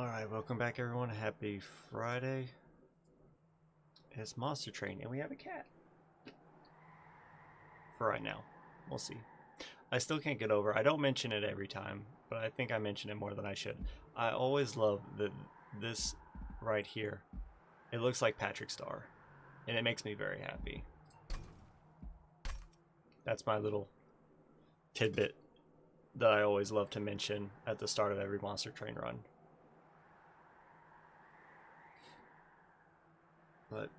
Alright, welcome back everyone. Happy Friday. It's Monster Train, and we have a cat. For right now. We'll see. I still can't get over, I don't mention it every time, but I think I mention it more than I should. I always love this right here. It looks like Patrick Star, and it makes me very happy. That's my little tidbit that I always love to mention at the start of every Monster Train run. But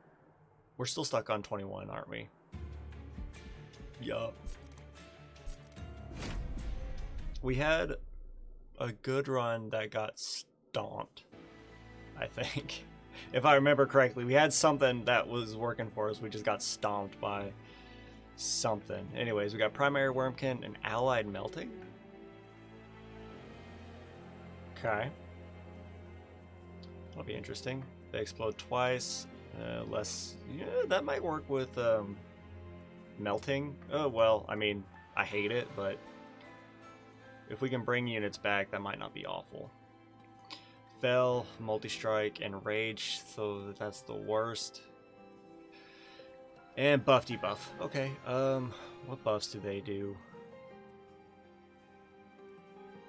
we're still stuck on 21, aren't we? Yup. We had a good run that got stomped, I think. If I remember correctly, we had something that was working for us. We just got stomped by something. Anyways, we got Primary Wormkin and Allied Melting. Okay. That'll be interesting. They explode twice. Less, yeah, that might work with melting. Oh well, I mean, I hate it, but if we can bring units back, that might not be awful. Fell, multi-strike, and rage, so that's the worst. And buff debuff. Okay, what buffs do they do?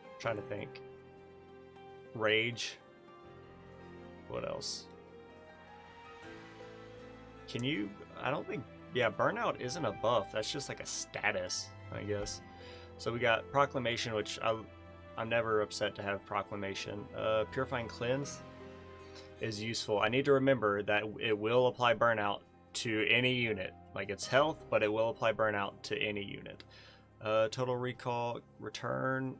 I'm trying to think. Rage. What else? Can you, I don't think, yeah, burnout isn't a buff. That's just like a status, I guess. So we got Proclamation, which I'm never upset to have Proclamation. Purifying Cleanse is useful. I need to remember that it will apply burnout to any unit. Like it's health, but it will apply burnout to any unit. Total Recall, return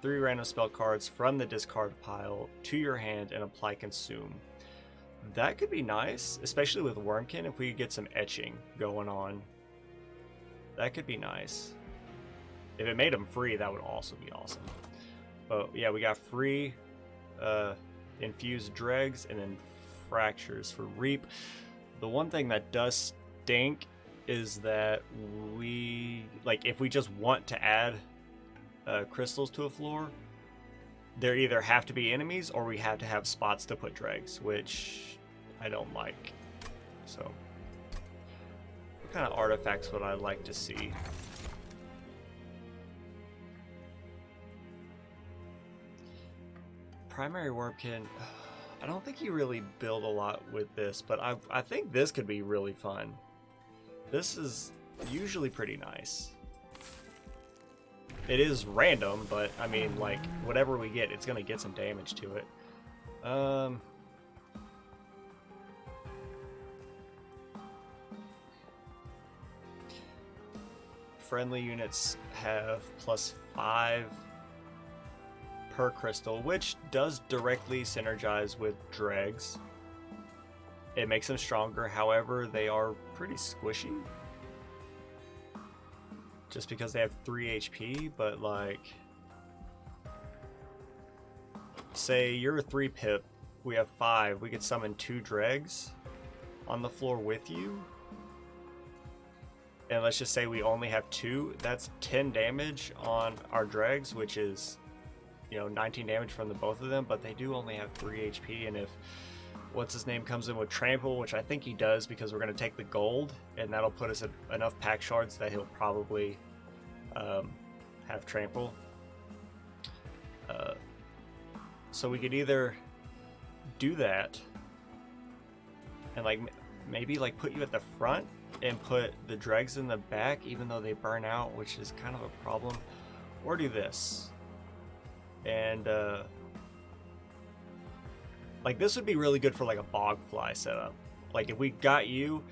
3 random spell cards from the discard pile to your hand and apply Consume. That could be nice, especially with Wormkin, if we could get some etching going on. That could be nice. If it made them free, that would also be awesome. But yeah, we got free infused dregs and then fractures for reap. The one thing that does stink is that we, like, if we just want to add crystals to a floor, there either have to be enemies or we have to have spots to put dregs, which I don't like. So, what kind of artifacts would I like to see? Primary Wormkin, I don't think you really build a lot with this, but I think this could be really fun. This is usually pretty nice. It is random, but I mean, like, whatever we get, it's gonna get some damage to it. Friendly units have +5 per crystal, which does directly synergize with dregs. It makes them stronger, however, they are pretty squishy. Just because they have 3 HP, but like, say you're a 3 pip, we have 5, we could summon 2 dregs on the floor with you. And let's just say we only have 2, that's 10 damage on our dregs, which is, you know, 19 damage from the both of them, but they do only have 3 HP, and if what's his name comes in with trample, which I think he does because we're going to take the gold, and that'll put us at enough pack shards that he'll probably have trample. So we could either do that and like maybe like put you at the front and put the dregs in the back, even though they burn out, which is kind of a problem, or do this. And like this would be really good for like a bog fly setup. Like if we got you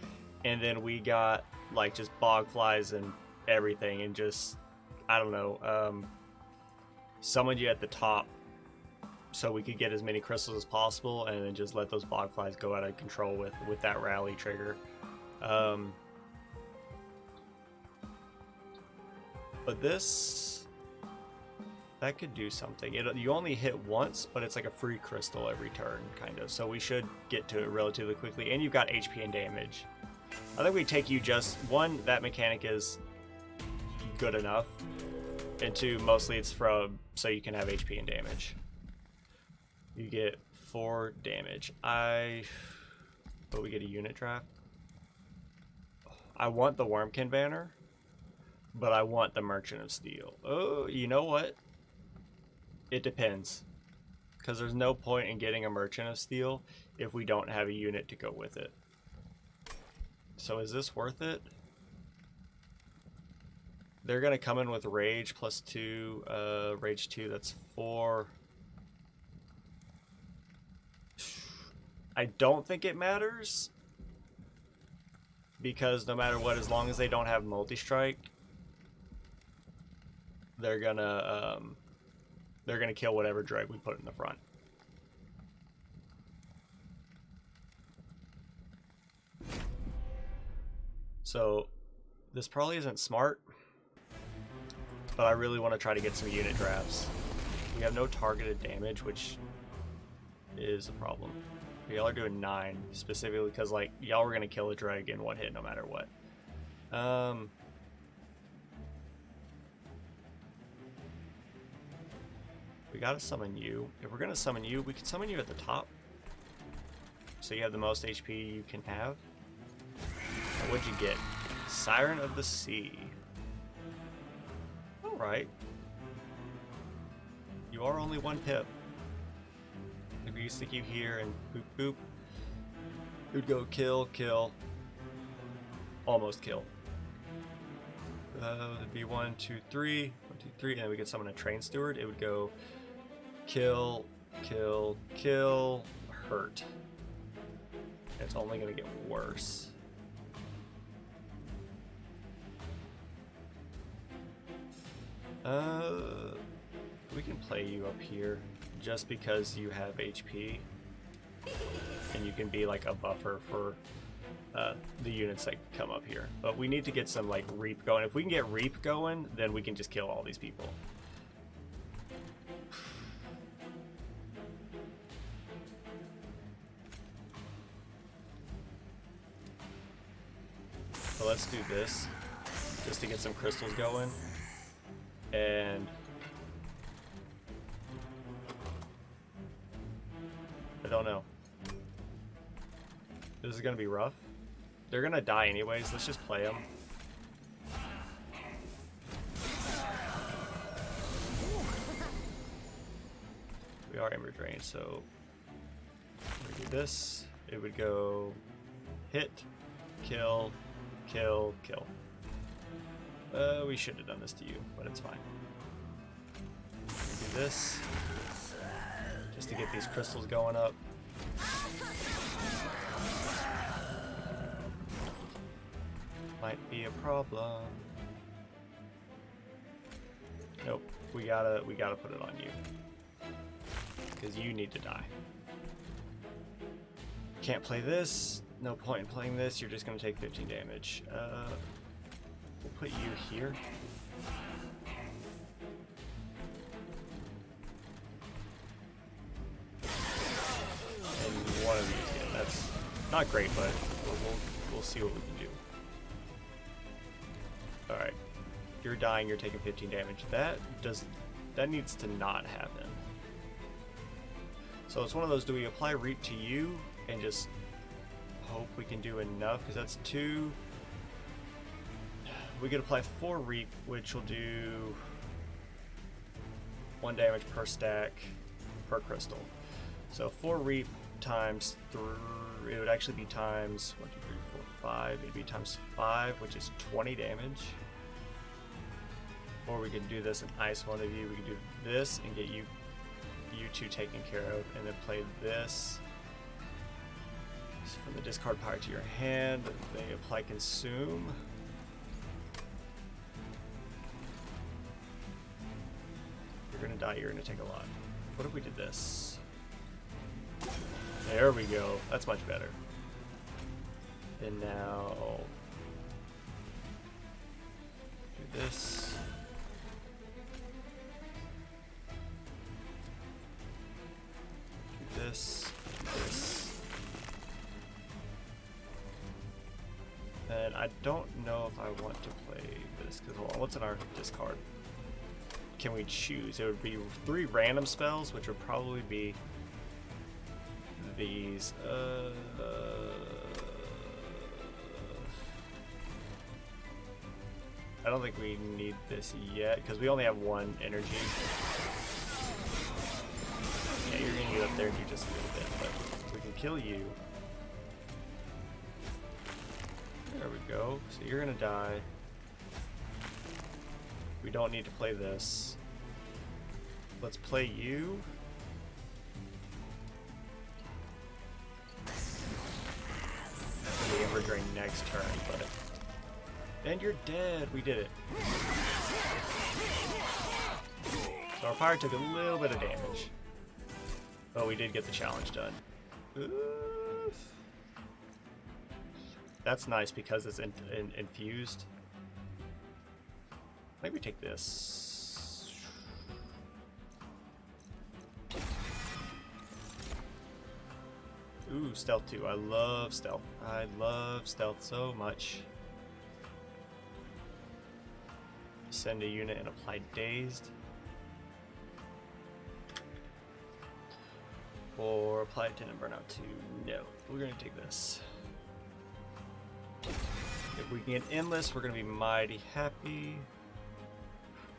and then we got like just bog flies and everything and just, I don't know, summoned you at the top so we could get as many crystals as possible and then just let those bog flies go out of control with that rally trigger. But this, that could do something. You only hit once, but it's like a free crystal every turn, kind of. So we should get to it relatively quickly. And you've got HP and damage. I think we take you just, 1, that mechanic is good enough. And 2, mostly it's from, so you can have HP and damage. You get 4 damage. But we get a unit draft. I want the Wormkin banner, but I want the Merchant of Steel. Oh, you know what? It depends. Because there's no point in getting a Merchant of Steel if we don't have a unit to go with it. So is this worth it? They're going to come in with Rage plus 2, Rage 2, that's 4. I don't think it matters. Because no matter what, as long as they don't have multi-strike, they're gonna kill whatever dreg we put in the front. So this probably isn't smart, but I really want to try to get some unit drafts. We have no targeted damage, which is a problem. Y'all are doing 9 specifically because like y'all were gonna kill a dreg in 1 hit no matter what. We gotta summon you. If we're gonna summon you, we can summon you at the top. So you have the most HP you can have. Now, what'd you get? Siren of the Sea. Alright. You are only 1 pip. If we stick you here and boop boop, it would go kill, kill, almost kill. It'd be 1, 2, 3, 1, 2, 3, and then we could summon a Train Steward. It would go kill, kill, kill, hurt. It's only gonna get worse. We can play you up here just because you have HP and you can be like a buffer for the units that come up here. But we need to get some like Reap going. If we can get Reap going, then we can just kill all these people. So let's do this just to get some crystals going. And I don't know. This is gonna be rough. They're gonna die anyways. Let's just play them. We are Ember Drain, so we do this. It would go hit, kill, kill, kill. We should have done this to you, but it's fine. We do this just to get these crystals going up. Might be a problem. Nope, we gotta put it on you because you need to die. Can't play this. No point in playing this. You're just gonna take 15 damage. We'll put you here. And one of these, yeah, that's not great, but we'll see what we can do. Alright. You're dying, you're taking 15 damage. That needs to not happen. So it's one of those, do we apply Reap to you and just hope we can do enough? Because that's 2. We could apply 4 Reap, which will do 1 damage per stack per crystal. So 4 Reap times 3, it would actually be times 1, 2, 3, 4, 5. It'd be times 5, which is 20 damage. Or we could do this and ice one of you. We could do this and get you two taken care of, and then play this. From the discard pile to your hand, they apply Consume. You're gonna die, you're gonna take a lot. What if we did this? There we go, that's much better. And now, do this. Do this, this. And I don't know if I want to play this, because hold on, what's in our discard? Can we choose? It would be 3 random spells, which would probably be these. I don't think we need this yet because we only have one energy. Yeah, you're gonna get up there and do just a little bit, but we can kill you. There we go. So you're gonna die. We don't need to play this. Let's play you. The Ember Drain next turn, but... And you're dead! We did it. So our fire took a little bit of damage. But we did get the challenge done. Oof. That's nice because it's infused. Maybe take this. Ooh, stealth too. I love stealth. I love stealth so much. Send a unit and apply dazed. Or apply attendant burnout to no. We're gonna take this. If we can get endless, we're gonna be mighty happy.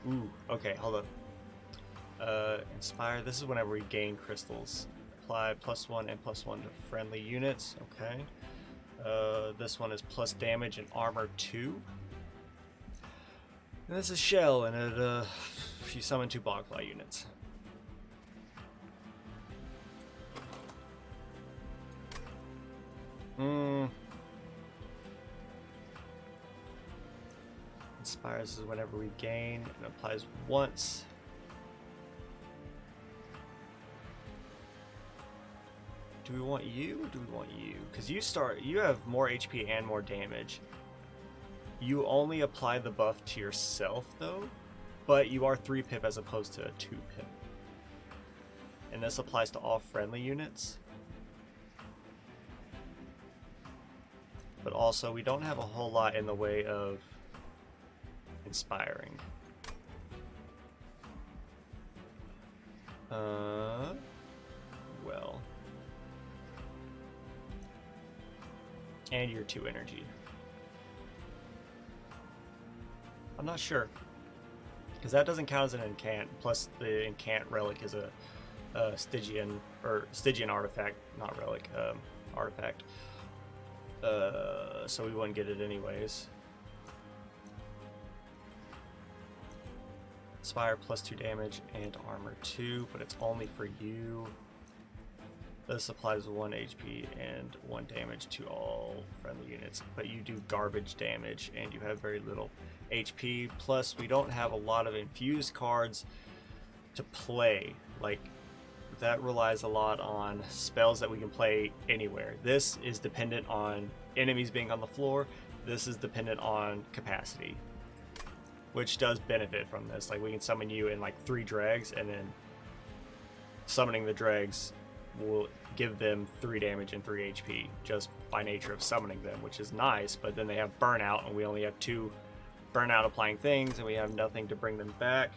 Ooh, okay, hold up. Inspire, this is whenever we gain crystals. Apply +1 and +1 to friendly units, okay. This one is plus damage and armor 2. And this is shell, and it, you summon 2 bogfly units. Inspires is whenever we gain, and applies once. Do we want you or do we want you? Because you have more HP and more damage. You only apply the buff to yourself though, but you are 3 pip as opposed to a 2 pip. And this applies to all friendly units. But also we don't have a whole lot in the way of inspiring. Well. And your 2 energy. I'm not sure. Because that doesn't count as an incant. Plus the incant relic is a Stygian artifact, not relic, artifact. So we wouldn't get it anyways. Inspire +2 damage and armor 2, but it's only for you. This applies 1 HP and 1 damage to all friendly units, but you do garbage damage and you have very little HP. Plus, we don't have a lot of infused cards to play. Like, that relies a lot on spells that we can play anywhere. This is dependent on enemies being on the floor. This is dependent on capacity, which does benefit from this. Like, we can summon you in like 3 dregs, and then summoning the dregs will give them 3 damage and 3 HP just by nature of summoning them, which is nice. But then they have burnout, and we only have 2 burnout applying things, and we have nothing to bring them back.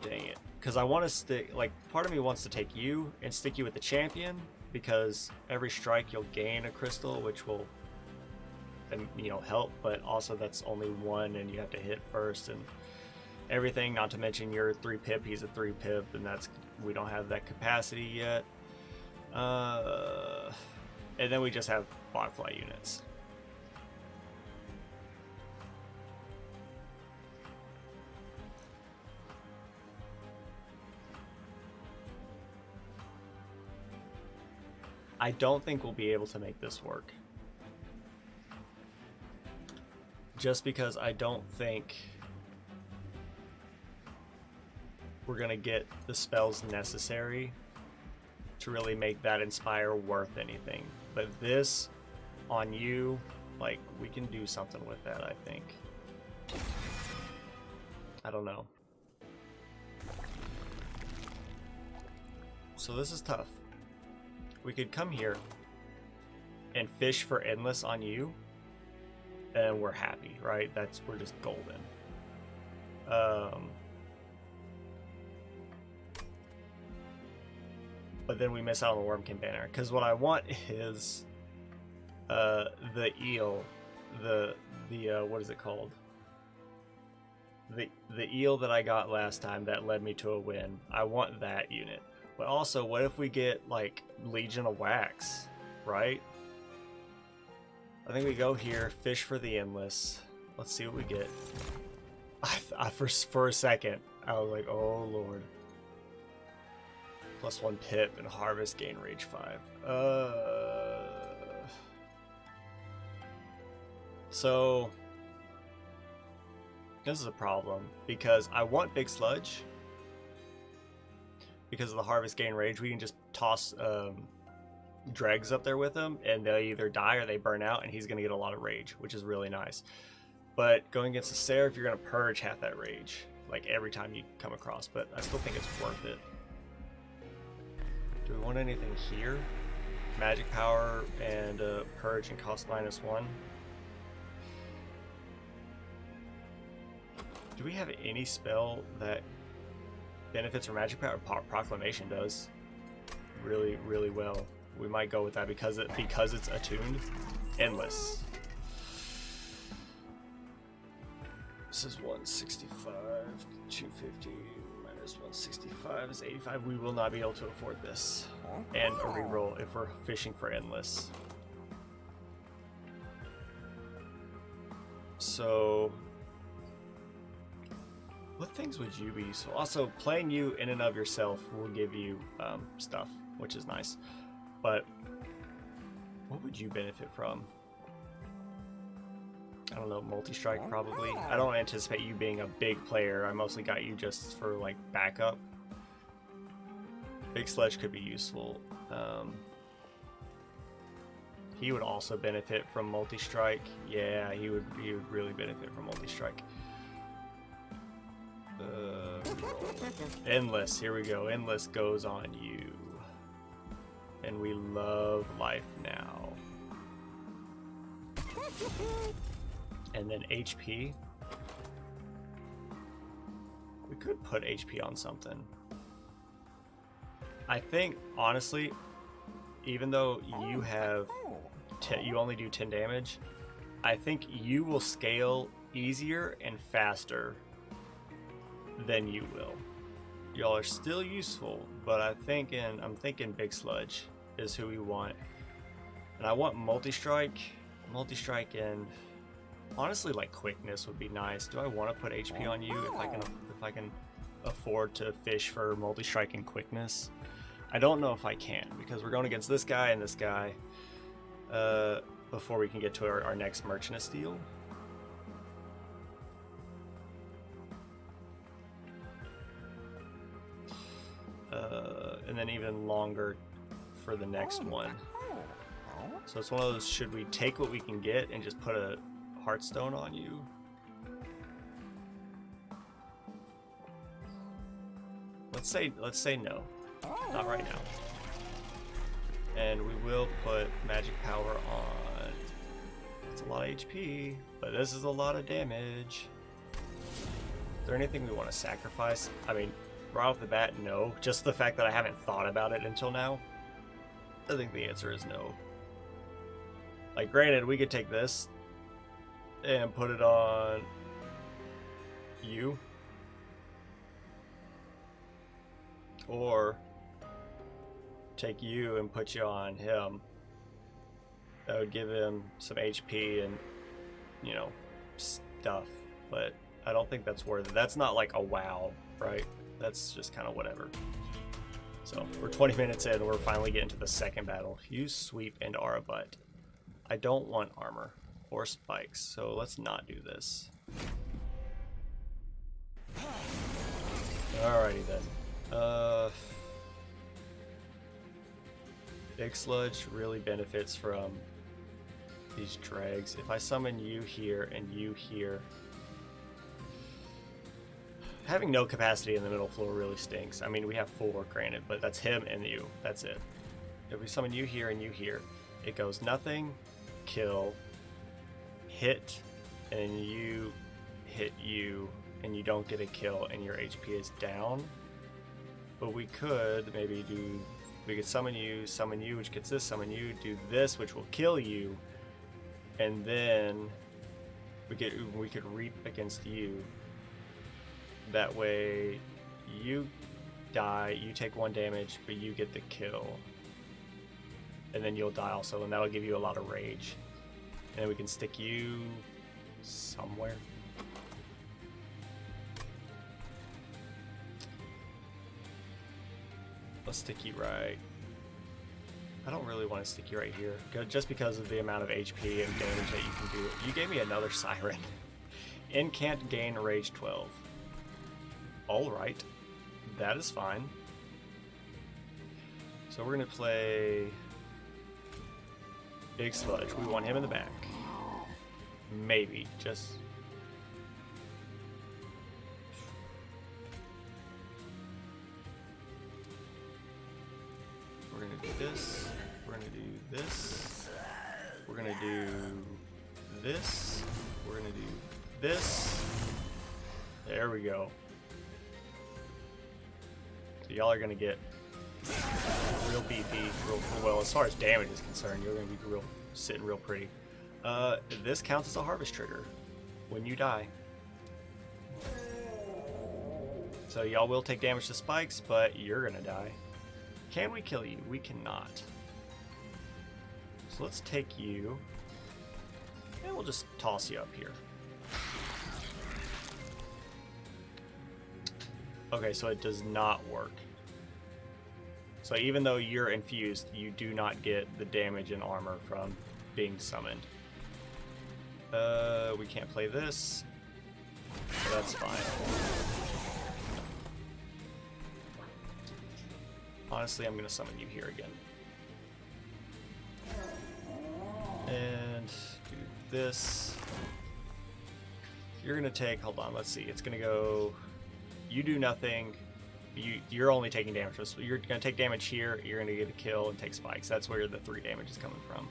Dang it. Because I want to stick, like, part of me wants to take you and stick you with the champion, because every strike you'll gain a crystal, which will, you know, help, but also that's only 1 and you have to hit first and everything, not to mention you're 3 pip, he's a 3 pip, and that's, we don't have that capacity yet. And then we just have botfly units. I don't think we'll be able to make this work. Just because I don't think we're gonna get the spells necessary to really make that inspire worth anything. But this, on you, like, we can do something with that, I think. I don't know. So this is tough. We could come here and fish for endless on you, and we're happy, right? We're just golden. But then we miss out on the Wormkin banner, because what I want is the eel, the what is it called? The eel that I got last time that led me to a win. I want that unit. But also, what if we get like Legion of Wax, right? I think we go here, fish for the Endless. Let's see what we get. For a second, I was like, oh lord. +1 pip and harvest gain rage 5. So this is a problem because I want Big Sludge. Because of the harvest gain rage, we can just toss dregs up there with him, and they either die or they burn out, and he's going to get a lot of rage, which is really nice. But going against the Seraph, you're going to purge half that rage, like every time you come across. But I still think it's worth it. Do we want anything here? Magic power and purge and cost -1. Do we have any spell that benefits from magic power? Proclamation does really, really well. We might go with that because it's attuned. Endless. This is 165, 250 minus 165 is 85. We will not be able to afford this. And a reroll if we're fishing for endless. So what things would you be useful? Also, playing you in and of yourself will give you stuff, which is nice. But what would you benefit from? I don't know, multi-strike probably. I don't anticipate you being a big player. I mostly got you just for like backup. Big Sledge could be useful. He would also benefit from multi-strike. Yeah, he would really benefit from multi-strike. Endless, here we go. Endless goes on you. And we love life now. And then HP. We could put HP on something. I think, honestly, even though you have you only do 10 damage, I think you will scale easier and faster than you will. Y'all are still useful, but I'm thinking Big Sludge is who we want. And I want multi-strike, and honestly, like quickness would be nice. Do I want to put HP on you if I can afford to fish for multi-strike and quickness? I don't know if I can, because we're going against this guy and this guy before we can get to our next Merchant of Steel. And then even longer for the next one. So it's one of those, should we take what we can get and just put a Heartstone on you? Let's say no. Not right now. And we will put magic power on. It's a lot of HP, but this is a lot of damage. Is there anything we want to sacrifice? I mean, right off the bat, no. Just the fact that I haven't thought about it until now, I think the answer is no. Like, granted, we could take this and put it on you. Or take you and put you on him. That would give him some HP and, you know, stuff. But I don't think that's worth it. That's not like a wow, right? That's just kind of whatever. So we're 20 minutes in and we're finally getting to the second battle. Use sweep and aura butt. I don't want armor or spikes, so let's not do this. Alrighty then. Big Sludge really benefits from these dregs. If I summon you here and you here, having no capacity in the middle floor really stinks. I mean, we have 4, granted, but that's him and you. That's it. If we summon you here and you here, it goes nothing, kill, hit, and you hit you, and you don't get a kill, and your HP is down. But we could maybe do, we could summon you, which gets this, summon you, do this, which will kill you, and then we could reap against you. That way, you die, you take 1 damage, but you get the kill, and then you'll die also, and that'll give you a lot of rage. And then we can stick you somewhere. Let's stick you right. I don't really want to stick you right here, just because of the amount of HP and damage that you can do. You gave me another Siren. Incant gain rage 12. Alright, that is fine. So we're going to play Big Sludge. We want him in the back. Maybe, just... We're going to do this. We're going to do this. We're going to do this. We're going to do this. There we go. So y'all are going to get real beefy, real well. As far as damage is concerned, you're going to be sitting real pretty. This counts as a harvest trigger when you die. So y'all will take damage to spikes, but you're going to die. Can we kill you? We cannot. So let's take you, and we'll just toss you up here. Okay, so it does not work. So even though you're infused, you do not get the damage and armor from being summoned. We can't play this, so that's fine. Honestly, I'm going to summon you here again. And do this. You're going to take, hold on, let's see. It's going to go, you do nothing. You're only taking damage. So you're going to take damage here. You're going to get a kill and take spikes. That's where the 3 damage is coming from.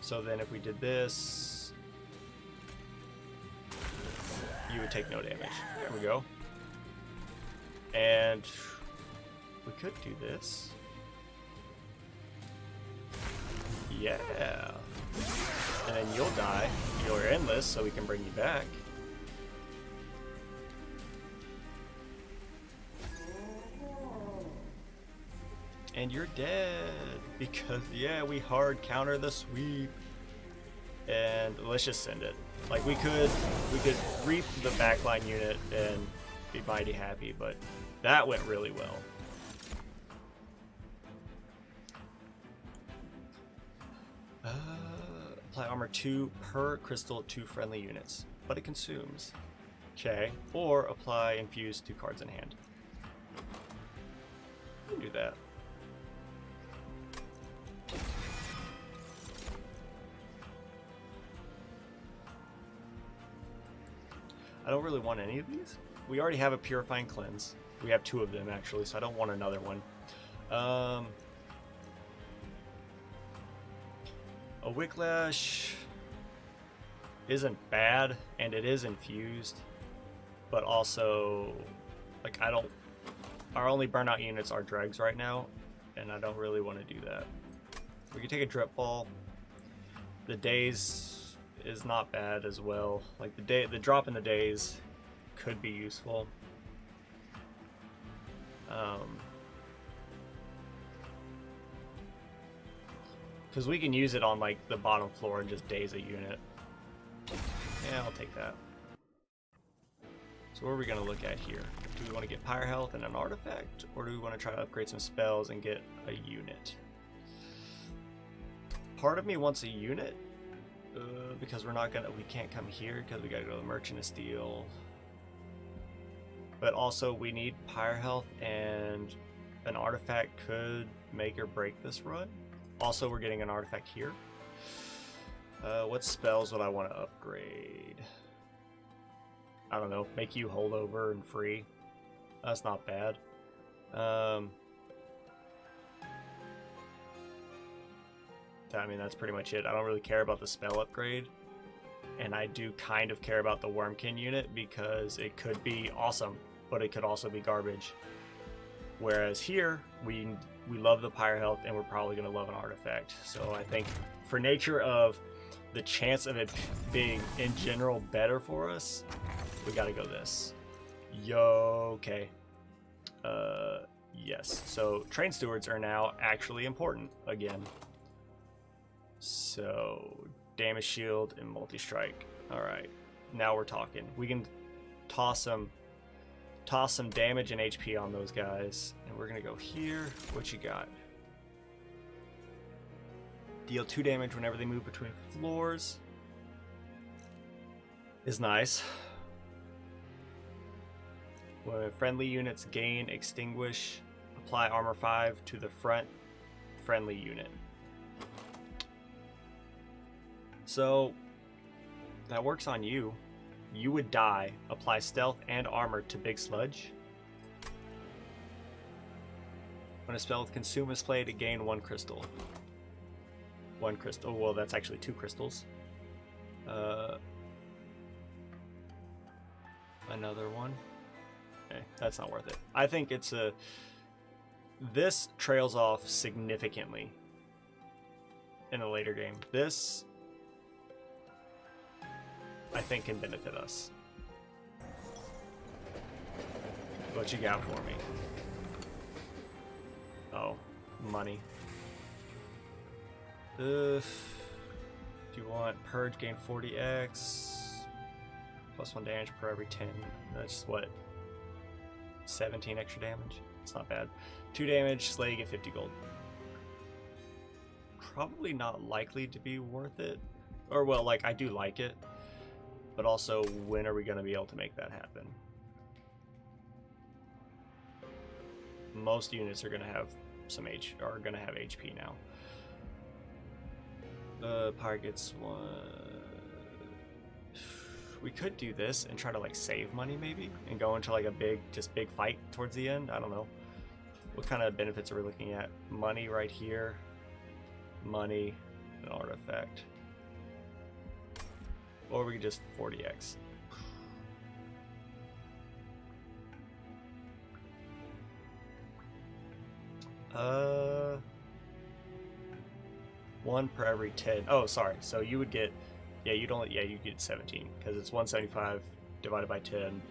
So then if we did this, you would take no damage. There we go. And we could do this. Yeah. And then you'll die. You're endless, so we can bring you back. And you're dead. Because, yeah, we hard counter the sweep. And let's just send it. Like, we could reap the backline unit and be mighty happy, but that went really well. Apply armor 2 per crystal to friendly units, but it consumes. Okay, or apply infuse 2 cards in hand. Do that. I don't really want any of these. We already have a Purifying Cleanse. We have 2 of them actually, so I don't want another one. A Wicklash isn't bad, and it is infused, but also, like, our only burnout units are dregs right now, and I don't really want to do that. We can take a Drip Ball. The daze is not bad as well. Like, the drop in the daze could be useful. Because we can use it on, like, the bottom floor and just daze a unit. Yeah, I'll take that. So what are we going to look at here? Do we want to get Pyre Health and an artifact? Or do we want to try to upgrade some spells and get a unit? Part of me wants a unit. Because we can't come here because we got to go to the Merchant of Steel. But also we need Pyre Health, and an artifact could make or break this run. Also, we're getting an artifact here. What spells would I want to upgrade? I don't know. Make you holdover and free. That's not bad. I mean, that's pretty much it. I don't really care about the spell upgrade. and I do kind of care about the Wormkin unit because it could be awesome, but it could also be garbage. Whereas here, we love the Pyre Health, and we're probably going to love an artifact. So I think for nature of the chance of it being, in general, better for us, we got to go this. Yo, okay. Yes. So Train Stewards are now actually important again. So damage shield and multi-strike. All right. Now we're talking. We can toss some damage and HP on those guys, and we're gonna go here. What you got? Deal 2 damage whenever they move between floors. Is nice. When friendly units gain extinguish, apply armor 5 to the front friendly unit. So that works on you. You would die, apply stealth and armor to Big Sludge. When a spell with Consume is played, it gain 1 crystal. 1 crystal, well that's actually 2 crystals. Another one. Okay, that's not worth it. I think it's a... This trails off significantly in the later game. This, I think, can benefit us. What you got for me? Oh, money. Do you want Purge gain 40x? Plus 1 damage per every 10. That's what? 17 extra damage? It's not bad. 2 damage, Slay, get 50 gold. Probably not likely to be worth it. Or, well, like, I do like it. But also, when are we going to be able to make that happen? Most units are going to have some HP now. Pyre gets 1. We could do this and try to like save money maybe and go into like a big fight towards the end. I don't know. What kind of benefits are we looking at? Money right here. Money, an artifact. Or we could just 40x. One per every 10. Oh, sorry. So you would get, you get 17 because it's 175 divided by 10.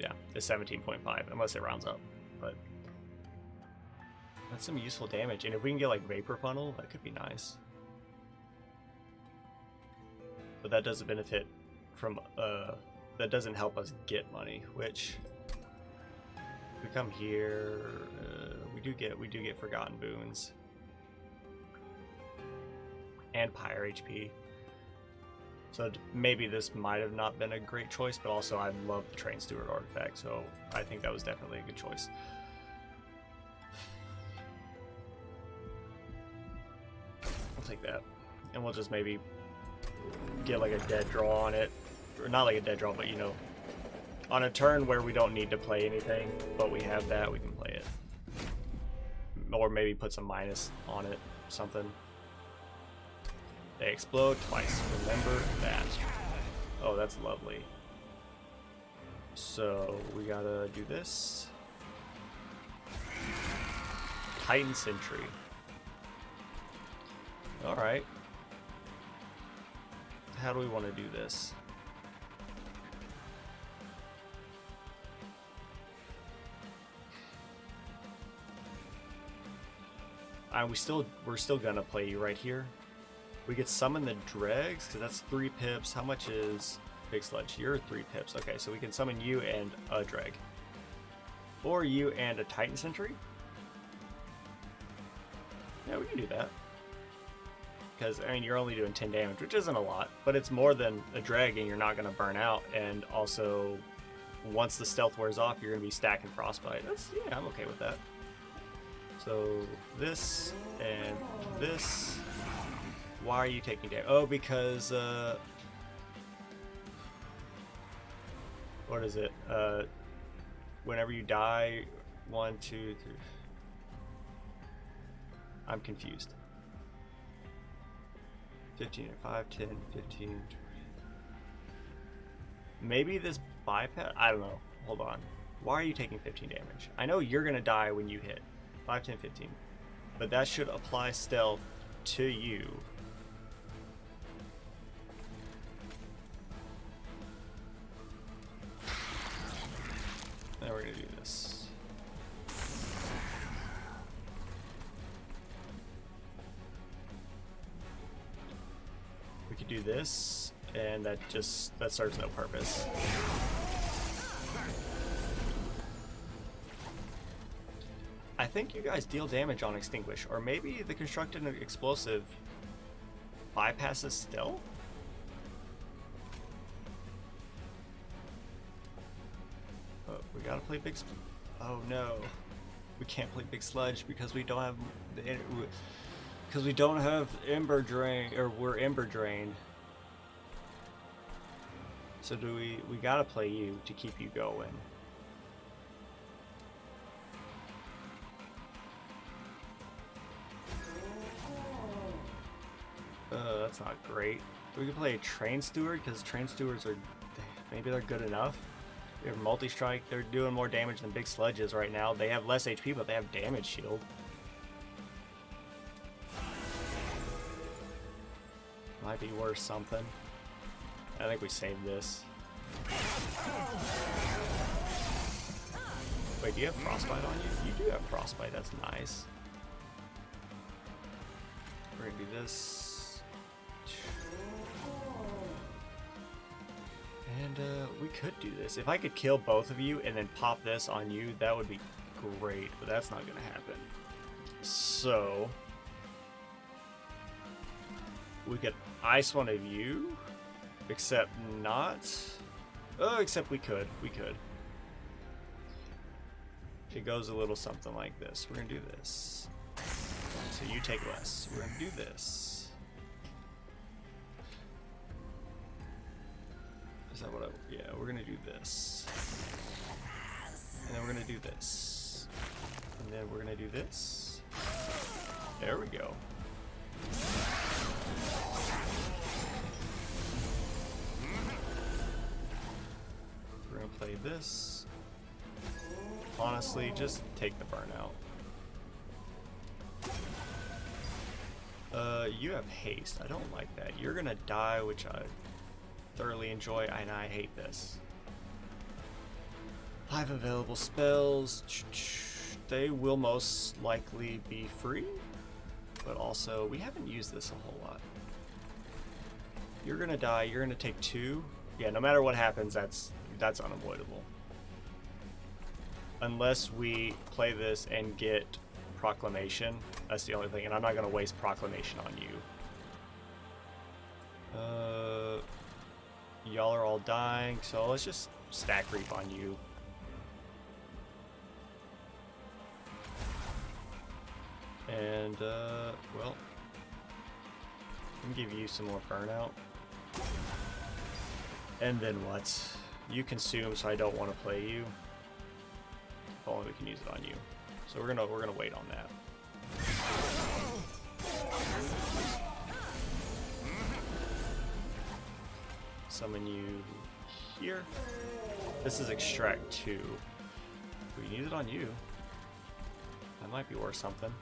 Yeah, it's 17.5 unless it rounds up. But that's some useful damage, and if we can get like Vapor Funnel, that could be nice. But that doesn't benefit from that doesn't help us get money. Which if we come here, we do get Forgotten Boons and Pyre HP. So maybe this might have not been a great choice, but also I love the Train Steward artifact, so I think that was definitely a good choice. I'll take that, and we'll just maybe get like a dead draw on it, or not like a dead draw, but you know, on a turn where we don't need to play anything, but we have that, we can play it, or maybe put some minus on it, something. They explode twice. Remember that. Oh, that's lovely. So we gotta do this. Titan Sentry. Alright. How do we want to do this? We're still gonna play you right here. We could summon the dregs, because that's 3 pips. How much is Big Sludge? You're 3 pips. Okay, so we can summon you and a dreg. Or you and a Titan Sentry. Yeah, we can do that. Because, I mean, you're only doing 10 damage, which isn't a lot. But it's more than a dreg, and you're not going to burn out. And also, once the stealth wears off, you're going to be stacking Frostbite. Yeah, I'm okay with that. So, this and this... Why are you taking damage? Oh, because, what is it? Whenever you die, 1, 2, 3. I'm confused. 15, 5, 10, 15. Maybe this bypass? I don't know. Hold on. Why are you taking 15 damage? I know you're going to die when you hit. 5, 10, 15. But that should apply stealth to you. Now we're going to do this. We could do this, and that serves no purpose. I think you guys deal damage on Extinguish, or maybe the Constructed Explosive bypasses stealth? Oh, we gotta play big. Oh no, we can't play big sludge because we don't have ember drain, or we're ember drained. So do we gotta play you to keep you going. That's not great. We could play a Train Steward, because Train Stewards are, maybe they're good enough. We have multi-strike, they're doing more damage than big sludges right now. They have less HP, but they have damage shield. Might be worth something. I think we save this. Wait, do you have Frostbite on you? You do have Frostbite, that's nice. We're gonna do this. And we could do this. If I could kill both of you and then pop this on you, that would be great, but that's not gonna happen. So we could ice one of you, except not. Oh, except we could. It goes a little something like this. We're gonna do this. So you take less. We're gonna do this. Is that what yeah, we're gonna do this. And then we're gonna do this. And then we're gonna do this. There we go. We're gonna play this. Honestly, just take the burnout. You have haste. I don't like that. You're gonna die, which I thoroughly enjoy, and I hate this. 5 available spells. They will most likely be free, but also we haven't used this a whole lot. You're gonna die. You're gonna take 2. Yeah, no matter what happens, that's unavoidable. Unless we play this and get Proclamation. That's the only thing, and I'm not gonna waste Proclamation on you. Y'all are all dying, so let's just stack Reap on you. And, well, I'm gonna give you some more burnout. And then what? You consume, so I don't want to play you. If only we can use it on you. So we're gonna wait on that. Summon you here. This is Extract 2. We can use it on you. That might be worth something.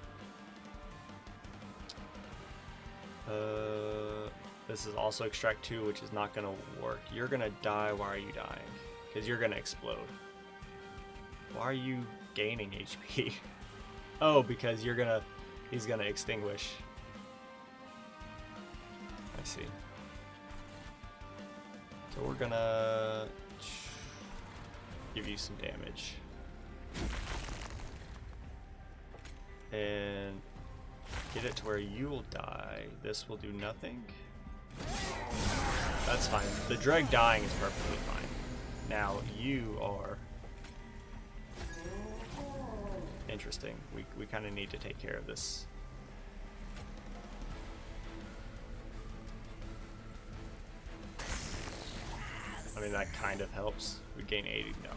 This is also Extract 2, which is not gonna work. You're gonna die. Why are you dying? Because you're gonna explode. Why are you gaining HP? Oh, because he's gonna extinguish. I see. So we're gonna give you some damage. And get it to where you will die. This will do nothing. That's fine. The Dreg dying is perfectly fine. Now you are interesting. We kind of need to take care of this. I mean, that kind of helps. We gain 80. No,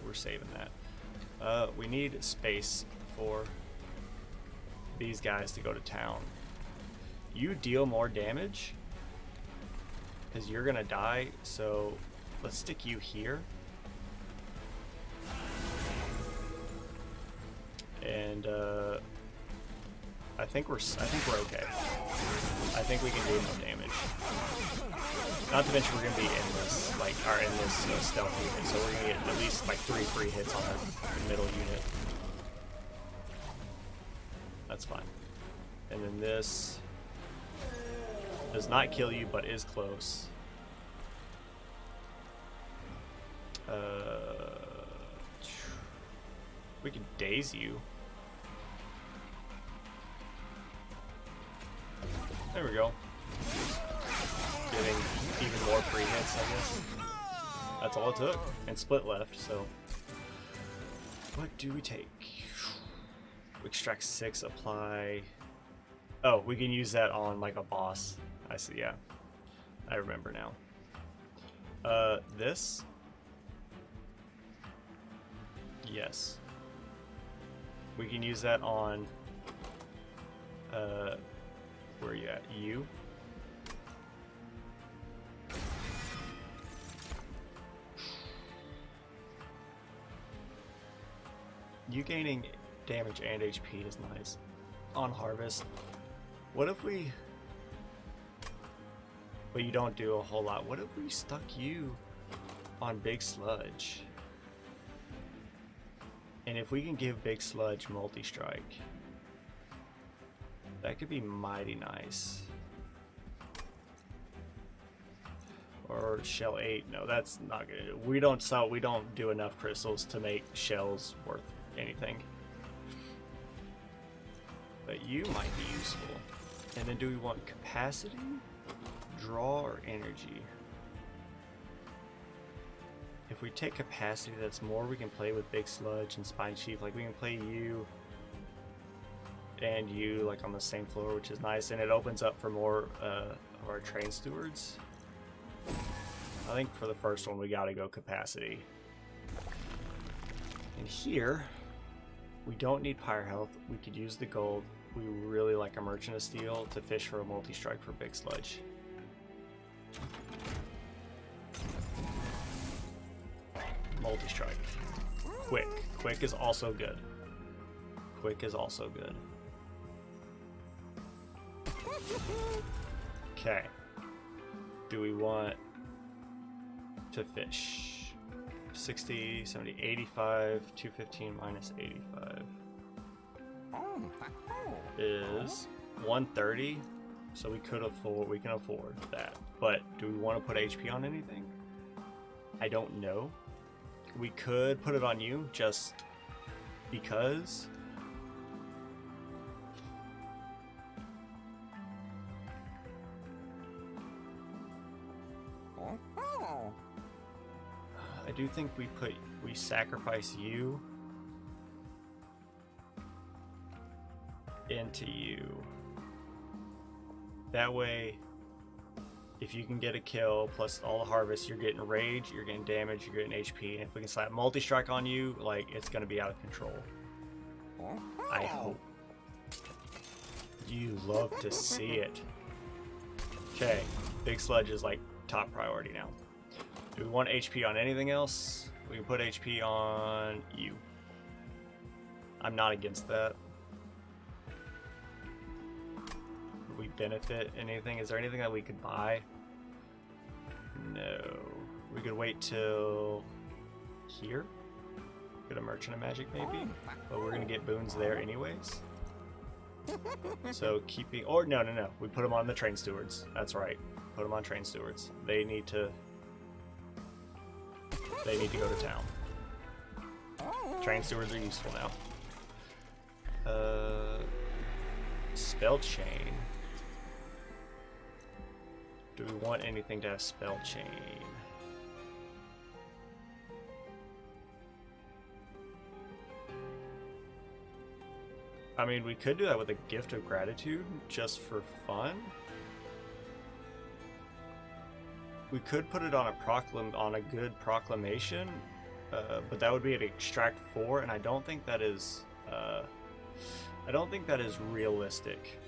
we're saving that. We need space for these guys to go to town. you deal more damage because you're gonna die. So let's stick you here. And I think we're okay. I think we can do no damage. Not to mention we're gonna be in this stealth unit, so we're gonna get at least like 3 free hits on our middle unit. That's fine. And then this does not kill you, but is close. We can daze you. There we go. Getting even more free hits, I guess. That's all it took. And split left, so. What do we take? Extract 6, apply. Oh, we can use that on like a boss. I see, yeah. I remember now. This? Yes. We can use that on where are you at? You? You gaining damage and HP is nice. On harvest. What if we... But you don't do a whole lot. What if we stuck you on Big Sludge? And if we can give Big Sludge multi-strike, that could be mighty nice. Or shell 8. No, that's not good. We don't do enough crystals to make shells worth anything. But you might be useful. And then do we want capacity, draw, or energy? If we take capacity, that's more we can play with Big Sludge and Spine Chief. Like we can play you and you like on the same floor, which is nice, and it opens up for more of our train stewards. I think for the first one we gotta go capacity. And here we don't need Pyre Health. We could use the gold. We really like a Merchant of Steel to fish for a multi-strike for Big Sludge. Multi-strike. Quick. Quick is also good. Quick is also good. Okay. Do we want to fish? 60, 70, 85, 215 minus 85 is 130. So we can afford that. But do we want to put HP on anything? I don't know. We could put it on you just because. I do think we sacrifice you into you. That way, if you can get a kill plus all the harvest, you're getting rage, you're getting damage, you're getting HP, and if we can slap multi-strike on you, like, it's gonna be out of control. I hope. You love to see it. Okay, Big Sludge is like top priority now. Do we want HP on anything else? We can put HP on you. I'm not against that. We benefit anything? Is there anything that we could buy? No. We could wait till here. Get a Merchant of Magic maybe, but we're gonna get boons there anyways. So keeping, or no, we put them on the Train Stewards. That's right. Put them on Train Stewards. They need to go to town. Train Stewards are useful now. Spell Chain. Do we want anything to have Spell Chain? I mean, we could do that with a Gift of Gratitude, just for fun. We could put it on a good proclamation, but that would be an extract 4, and I don't think that is realistic.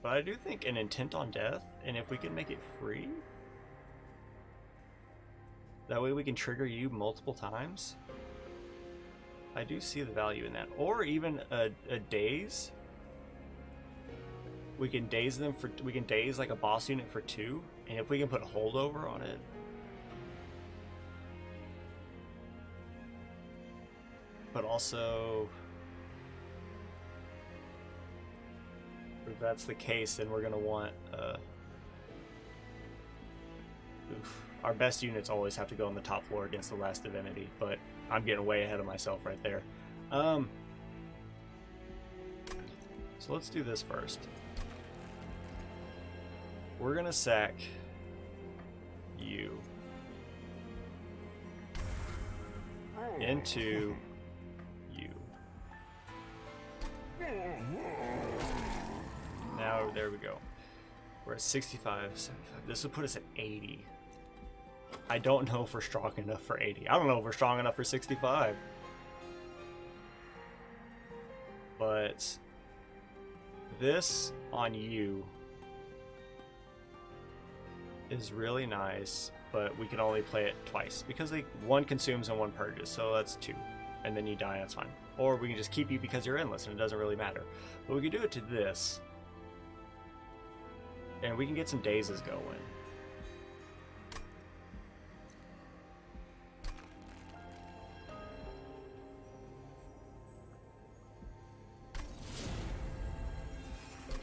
But I do think an intent on death, and if we can make it free, that way we can trigger you multiple times. I do see the value in that. Or even a daze. We can daze them for, we can daze like a boss unit for 2, and if we can put holdover on it. But also, if that's the case, then we're gonna want our best units always have to go on the top floor against the last divinity, but I'm getting way ahead of myself right there. So let's do this first. We're gonna sack you into you. Now, there we go. We're at 65, 75. This will put us at 80. I don't know if we're strong enough for 80. I don't know if we're strong enough for 65. But this on you is really nice, but we can only play it twice because one consumes and one purges, so that's 2. And then you die, that's fine. Or we can just keep you because you're endless and it doesn't really matter. But we can do it to this. And we can get some dazes going.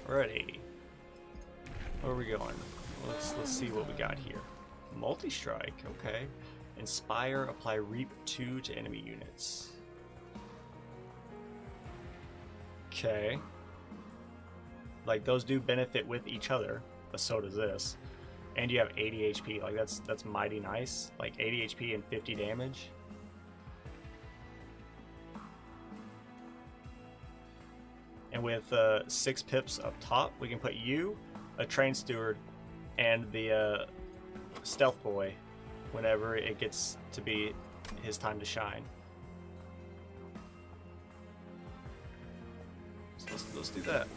Alrighty. Where are we going? Let's see what we got here. Multi-strike, okay. Inspire, apply Reap 2 to enemy units. Okay. Like, those do benefit with each other, but so does this. And you have 80 HP, like that's mighty nice. Like 80 HP and 50 damage. And with 6 pips up top, we can put you, a train steward, and the stealth boy whenever it gets to be his time to shine. So let's do that.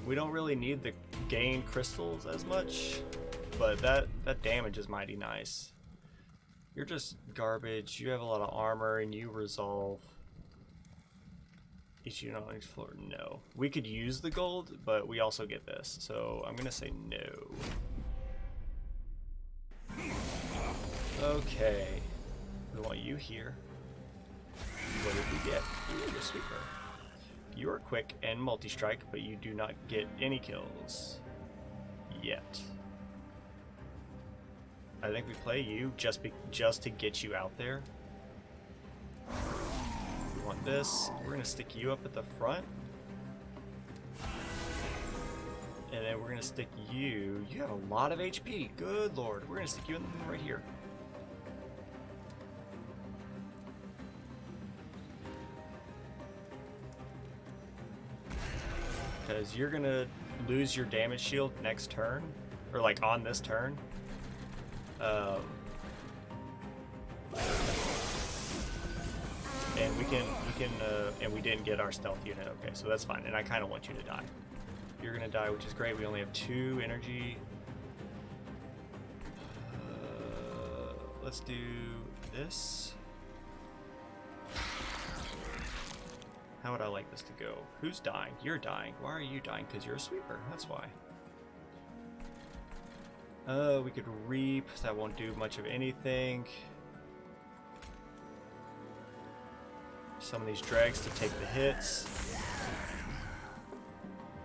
We don't really need the gain crystals as much, but that damage is mighty nice. You're just garbage. You have a lot of armor and you resolve. Each unit on each floor, no. We could use the gold, but we also get this, so I'm gonna say no. Okay, we want you here. What did we get? Ooh, a sweeper. You are quick and multi-strike, but you do not get any kills yet. I think we play you just to get you out there. We want this. We're gonna stick you up at the front, and then we're gonna stick you. You have a lot of HP. Good lord. We're gonna stick you in right here. Because you're gonna lose your damage shield next turn, or like on this turn. And and we didn't get our stealth unit. Okay, so that's fine. And I kind of want you to die. You're gonna die, which is great. We only have 2 energy. Let's do this. How would I like this to go? Who's dying? You're dying. Why are you dying? Because you're a sweeper. That's why. We could reap. That won't do much of anything. Some of these drags to take the hits.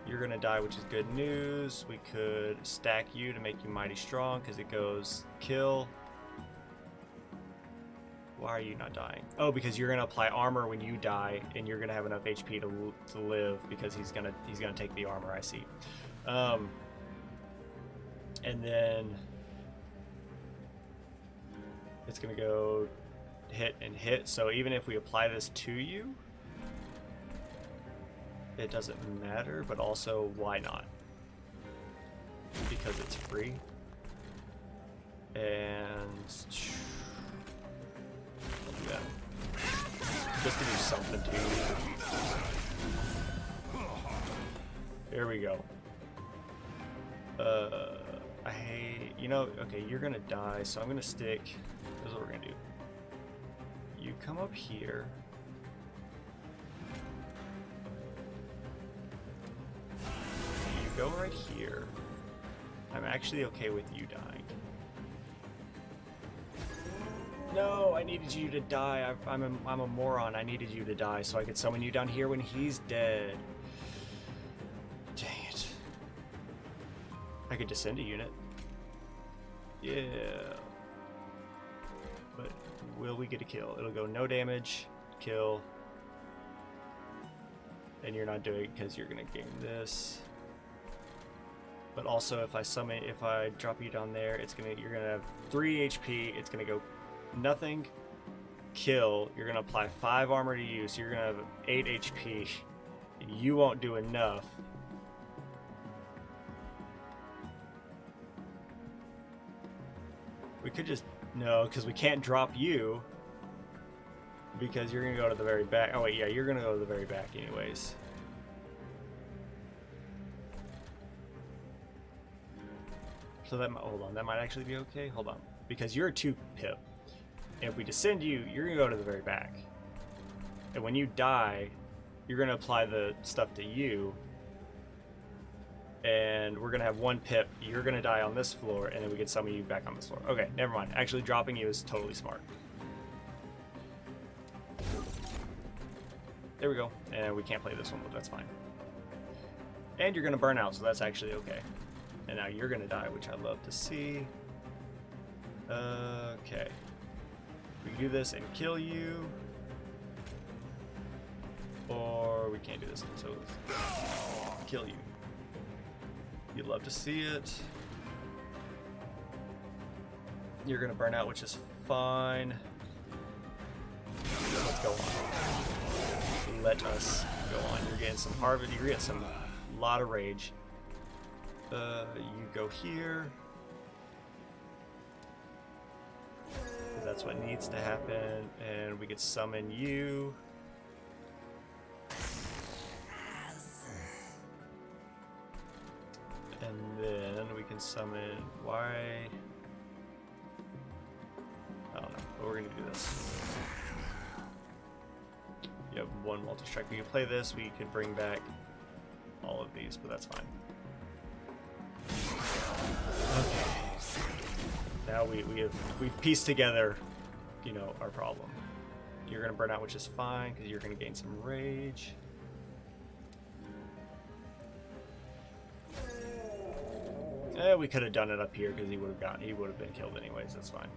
You're gonna die, which is good news. We could stack you to make you mighty strong because it goes kill. Why are you not dying? Oh, because you're gonna apply armor when you die, and you're gonna have enough HP to live because he's gonna take the armor. I see. And then it's gonna go hit and hit. So even if we apply this to you, it doesn't matter. But also, why not? Because it's free. And yeah, just to do something to you. There we go. I hate, you know, okay, you're gonna die, so I'm gonna stick, this is what we're gonna do. You come up here. You go right here. I'm actually okay with you dying. No, I needed you to die. I'm a moron. I needed you to die so I could summon you down here when he's dead. Dang it. I could descend a unit. Yeah. But will we get a kill? It'll go no damage, kill. And you're not doing it because you're gonna gain this. But also if I drop you down there, you're gonna have 3 HP, it's gonna go nothing, kill, you're gonna apply 5 armor to you, so you're gonna have 8 HP. You won't do enough. We could just, no, because we can't drop you. Because you're gonna go to the very back. Oh wait, yeah, you're gonna go to the very back anyways. So that might, hold on, that might actually be okay. Hold on, because you're a 2 pip. And if we descend you, you're gonna go to the very back. And when you die, you're gonna apply the stuff to you. And we're gonna have 1 pip. You're gonna die on this floor, and then we can summon you back on this floor. Okay, never mind. Actually, dropping you is totally smart. There we go. And we can't play this one, but that's fine. And you're gonna burn out, so that's actually okay. And now you're gonna die, which I love to see. Okay. We can do this and kill you. Or we can't do this, so kill you. You'd love to see it. You're gonna burn out, which is fine. Let's go on. Let us go on. You're getting some harvest. You're getting some lot of rage. You go here. That's what needs to happen, and we could summon you. And then we can summon why? I don't know, but we're gonna do this. You have 1 multi-strike. We can play this, we could bring back all of these, but that's fine. Okay. Now we've pieced together, you know, our problem. You're gonna burn out, which is fine, because you're gonna gain some rage. We could have done it up here because he would have been killed anyways. That's fine.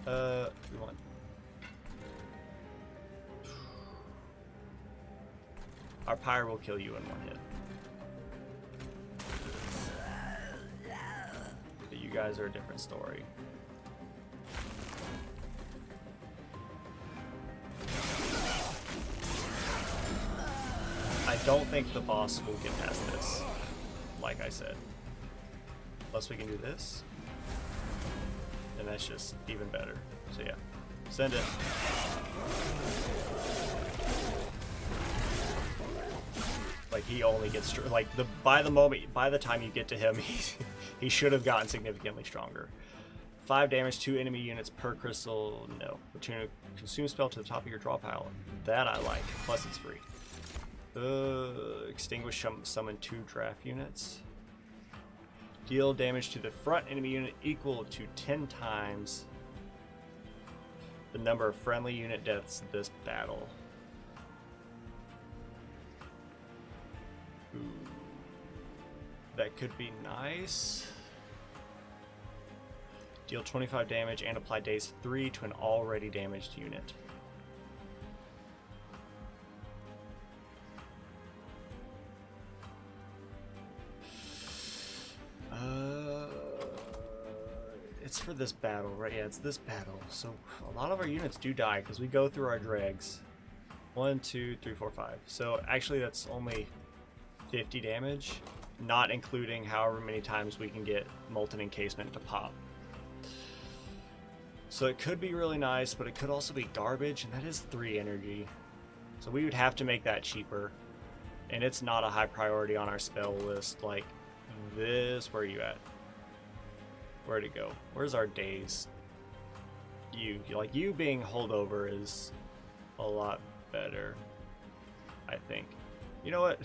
We want. Our pyre will kill you in 1 hit. But you guys are a different story. I don't think the boss will get past this, like I said. Unless we can do this. And that's just even better. So yeah. Send it. Like he only gets like by the time you get to him, he should have gotten significantly stronger. 5 damage, 2 enemy units per crystal. No. Return a consume spell to the top of your draw pile. That I like. Plus it's free. Extinguish summon 2 draft units. Deal damage to the front enemy unit equal to 10 times the number of friendly unit deaths this battle. Ooh. That could be nice. Deal 25 damage and apply daze 3 to an already damaged unit. It's for this battle, right? Yeah, it's this battle. So a lot of our units do die because we go through our dregs. 1, 2, 3, 4, 5. So actually that's only 50 damage, not including however many times we can get Molten Encasement to pop. So it could be really nice, but it could also be garbage, and that is 3 energy. So we would have to make that cheaper. And it's not a high priority on our spell list like this. Where are you at? Where'd it go? Where's our days? Like you being holdover is a lot better, I think. You know what?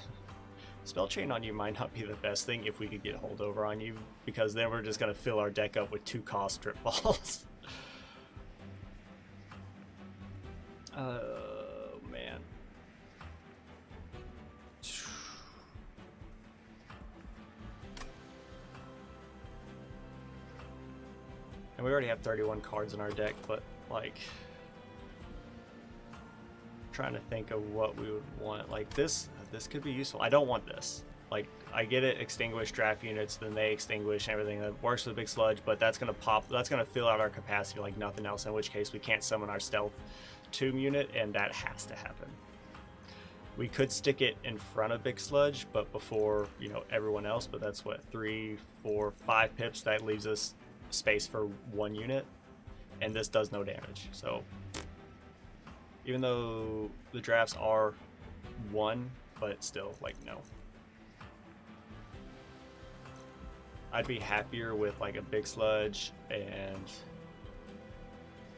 Spell chain on you might not be the best thing if we could get holdover on you, because then we're just gonna fill our deck up with 2 cost strip balls. Oh man. And we already have 31 cards in our deck, but like trying to think of what we would want. Like this could be useful. I don't want this. Like, I get it, extinguish draft units, then they extinguish and everything. That works with Big Sludge, but that's gonna fill out our capacity like nothing else, in which case we can't summon our stealth tomb unit, and that has to happen. We could stick it in front of Big Sludge, but before, you know, everyone else, but that's what, 3, 4, 5 pips. That leaves us space for 1 unit, and this does no damage. So even though the drafts are 1, but still, like, no. I'd be happier with like a Big Sludge and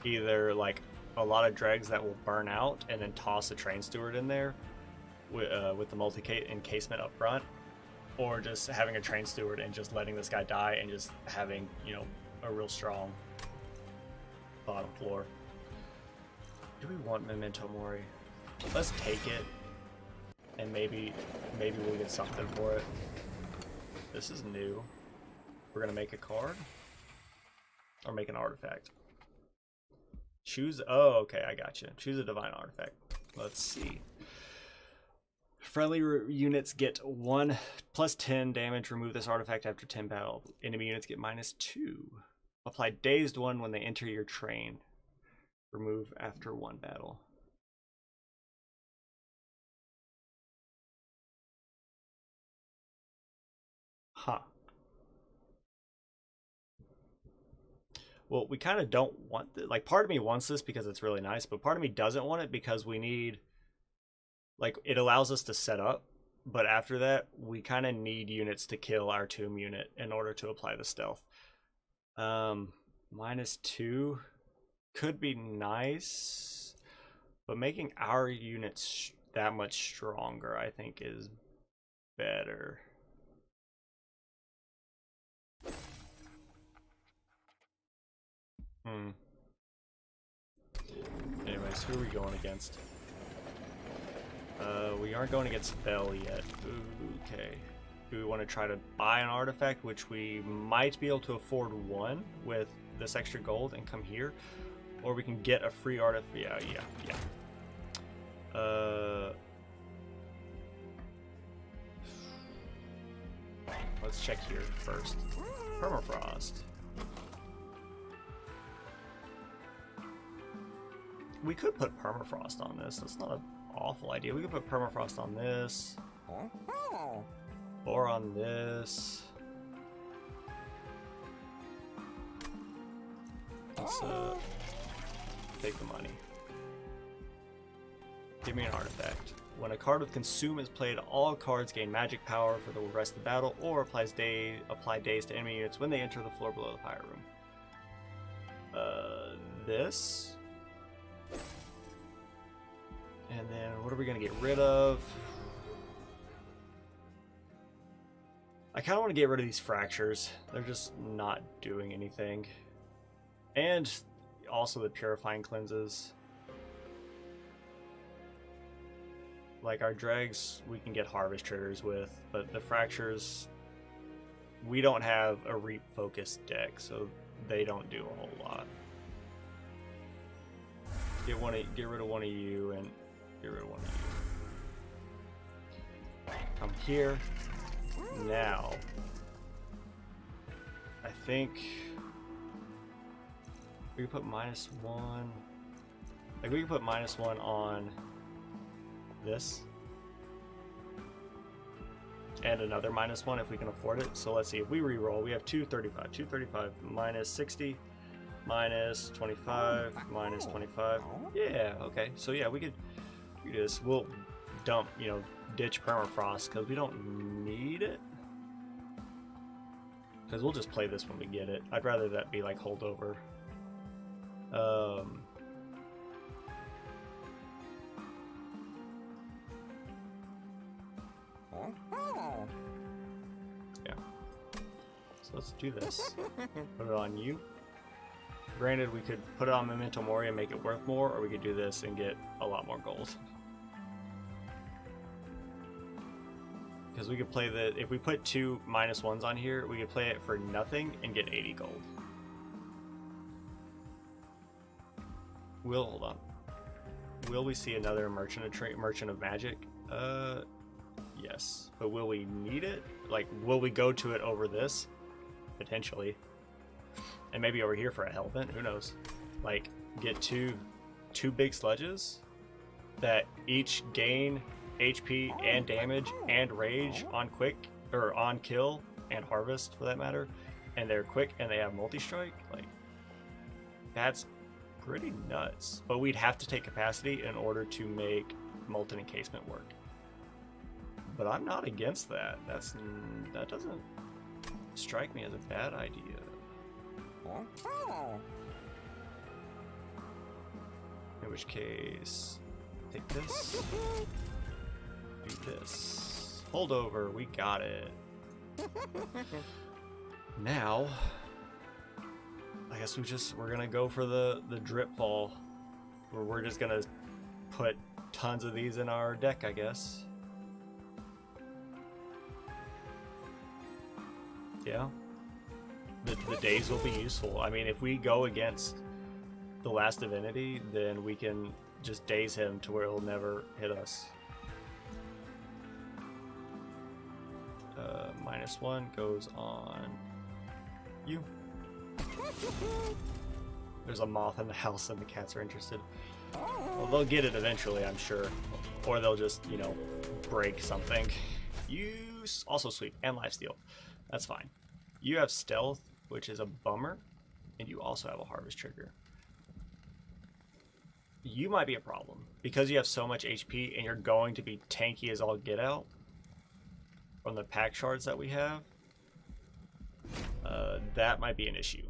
either like a lot of dregs that will burn out and then toss a Train Steward in there with the multi-encasement up front, or just having a Train Steward and just letting this guy die and just having, you know, a real strong bottom floor. Do we want Memento Mori? Let's take it, and maybe we'll get something for it. This is new. We're gonna make a card or make an artifact. Choose. Oh, okay, I got you. Choose a divine artifact. Let's see. Friendly units get 1 plus 10 damage. Remove this artifact after 10 battle. Enemy units get -2. Apply dazed 1 when they enter your train. Remove after 1 battle. Huh. Well, we kind of don't want this. Like, part of me wants this because it's really nice, but part of me doesn't want it because we need, like, it allows us to set up, but after that, we kind of need units to kill our tomb unit in order to apply the stealth. -2 could be nice, but making our units that much stronger, I think, is better. Anyways, who are we going against? We aren't going against Fell yet. Ooh, okay. Do we want to try to buy an artifact, which we might be able to afford 1 with this extra gold and come here? Or we can get a free artifact. Yeah. Let's check here first. Permafrost. We could put permafrost on this. That's not an awful idea. We could put permafrost on this. Or on this. Let's take the money. Give me an artifact. When a card with Consume is played, all cards gain magic power for the rest of the battle, or apply daze to enemy units when they enter the floor below the pirate room. This. And then what are we going to get rid of? I kind of want to get rid of these fractures. They're just not doing anything. And also the purifying cleanses. Like our dregs, we can get harvest triggers with, but the fractures, we don't have a reap focused deck, so they don't do a whole lot. Get rid of one of you and get rid of one of you. I'm here now. I think we can put -1. Like we can put -1 on this. And another -1 if we can afford it. So let's see, if we re-roll, we have 235. 235 -60, -25, -25. Yeah, okay. So yeah, we could do this. We'll dump, ditch permafrost because we don't need it. Because we'll just play this when we get it. I'd rather that be like holdover. Yeah. So let's do this. Put it on you. Granted, we could put it on Memento Mori and make it worth more, or we could do this and get a lot more gold. Because we could play the... If we put 2 -1s on here, we could play it for nothing and get 80 gold. Hold on. Will we see another Merchant of Magic? Yes. But will we need it? Like, will we go to it over this? Potentially. And maybe over here for a Hellvent, who knows? Like, get two big sludges that each gain HP and damage and rage on quick, or on kill and harvest for that matter, and they're quick and they have multi-strike. Like, that's pretty nuts. But we'd have to take capacity in order to make Molten Encasement work. But I'm not against that. That doesn't strike me as a bad idea. In which case, take this, do this, hold over, we got it. Now, I guess we're gonna go for the drip fall, where we're just gonna put tons of these in our deck, I guess. Yeah. The days will be useful. I mean, if we go against the last divinity, then we can just daze him to where he'll never hit us. -1 goes on you. There's a moth in the house and the cats are interested. Well, they'll get it eventually, I'm sure. Or they'll just, you know, break something. You also sweep and lifesteal. That's fine. You have stealth, which is a bummer, and you also have a harvest trigger. You might be a problem because you have so much HP and you're going to be tanky as all get out from the pack shards that we have. That might be an issue.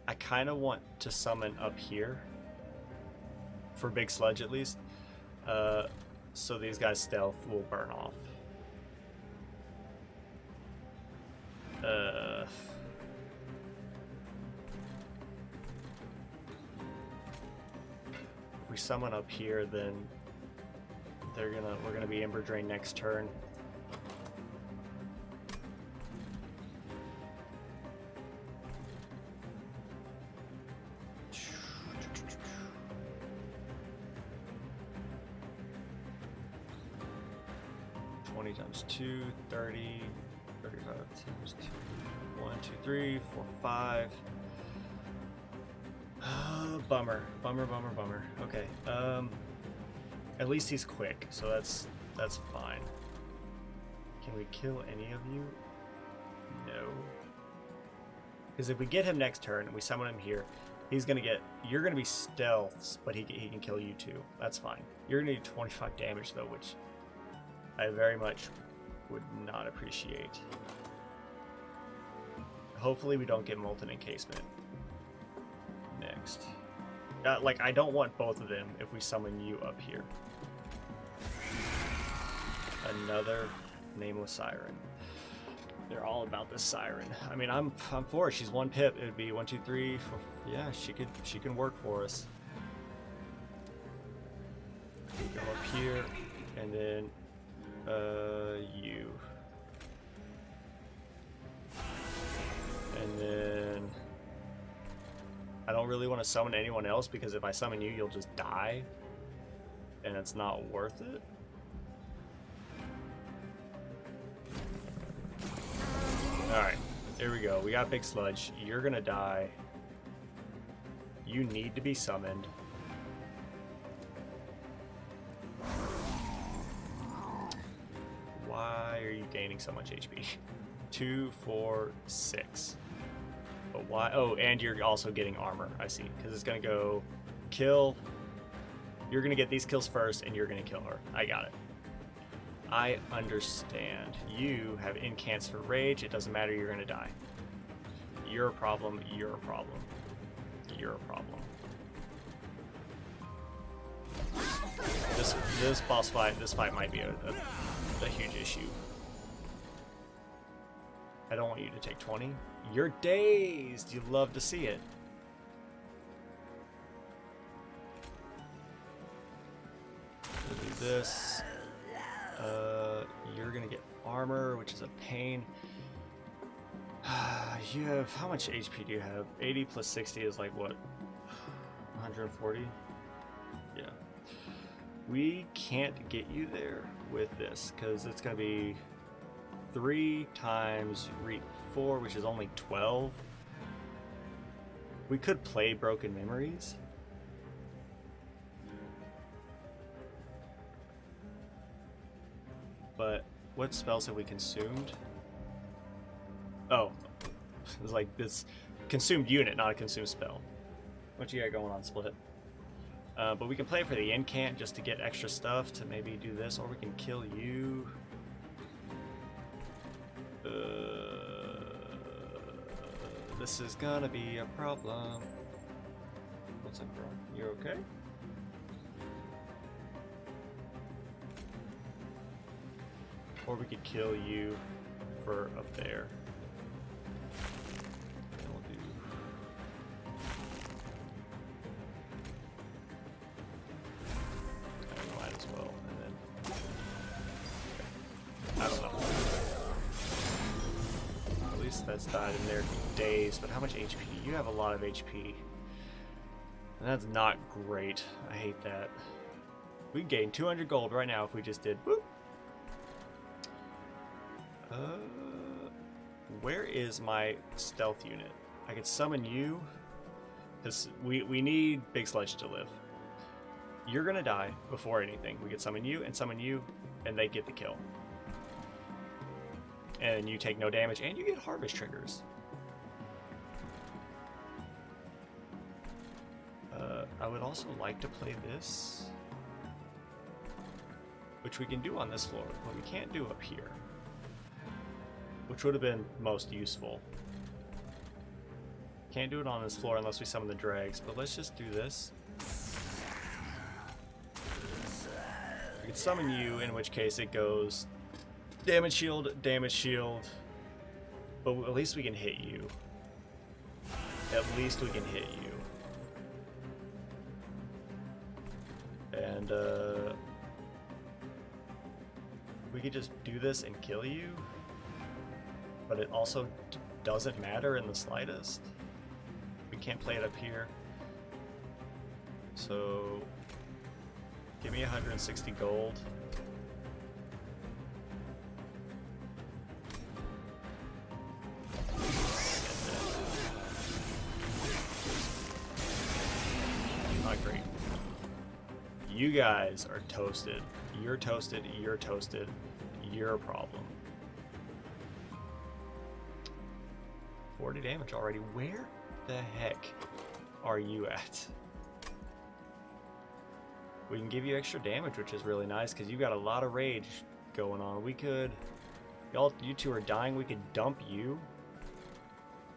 I kind of want to summon up here for Big Sludge at least, so these guys' stealth will burn off. If we summon up here, then we're gonna be Ember Drain next turn. Times 2, 30, 35 times 2, 1, 2, 3, 4, 5. Bummer. Okay. At least he's quick, so that's fine. Can we kill any of you? No. Because if we get him next turn and we summon him here, you're gonna be stealths, but he can kill you too. That's fine. You're gonna do 25 damage though, which I very much would not appreciate. Hopefully we don't get Molten Encasement next. Like, I don't want both of them if we summon you up here. Another Nameless Siren. They're all about this Siren. I mean, I'm for it. She's 1 pip. It would be 1, 2, 3, 4. Yeah, she can work for us. Go up here, and then you. And then I don't really want to summon anyone else because if I summon you, you'll just die. And it's not worth it. Alright, here we go. We got Big Sludge. You're gonna die. You need to be summoned. Why are you gaining so much HP? 2, 4, 6. But why? Oh, and you're also getting armor. I see. Because it's going to go kill, You're gonna get these kills first, and you're gonna kill her. I got it. I understand. You have incants for rage. It doesn't matter. You're gonna die. You're a problem. You're a problem. You're a problem. This boss fight, this fight might be a huge issue. I don't want you to take 20. You're dazed. You love to see it. We'll do this. You're gonna get armor, which is a pain. You have, how much HP do you have? 80 plus 60 is like what? 140? Yeah. We can't get you there with this because it's gonna be 3 times 4, which is only 12. We could play Broken Memories. But what spells have we consumed? Oh, it's like this consumed unit, not a consumed spell. What you got going on, Split? But we can play for the incant just to get extra stuff to maybe do this, or we can kill you. This is gonna be a problem. What's up, bro? You okay? Or we could kill you for up there. And we'll do. I might as well, and then. Okay. I don't know. At least that's died in there days. But how much HP? You have a lot of HP, and that's not great. I hate that. We can gain 200 gold right now if we just did. Whoop. Where is my stealth unit? I could summon you. Because we need Big Sledge to live. You're gonna die before anything. We could summon you, and they get the kill. And you take no damage, and you get harvest triggers. I would also like to play this, which we can do on this floor, but we can't do up here. Which would have been most useful. Can't do it on this floor unless we summon the dregs, but let's just do this. We can summon you, in which case it goes damage shield, but at least we can hit you. At least we can hit you. And we could just do this and kill you. But it also doesn't matter in the slightest. We can't play it up here. So, give me 160 gold. Not great. You guys are toasted. You're toasted, you're toasted. You're a problem. 40 damage already. Where the heck are you at? We can give you extra damage, which is really nice because you got a lot of rage going on. We could, you two are dying. We could dump you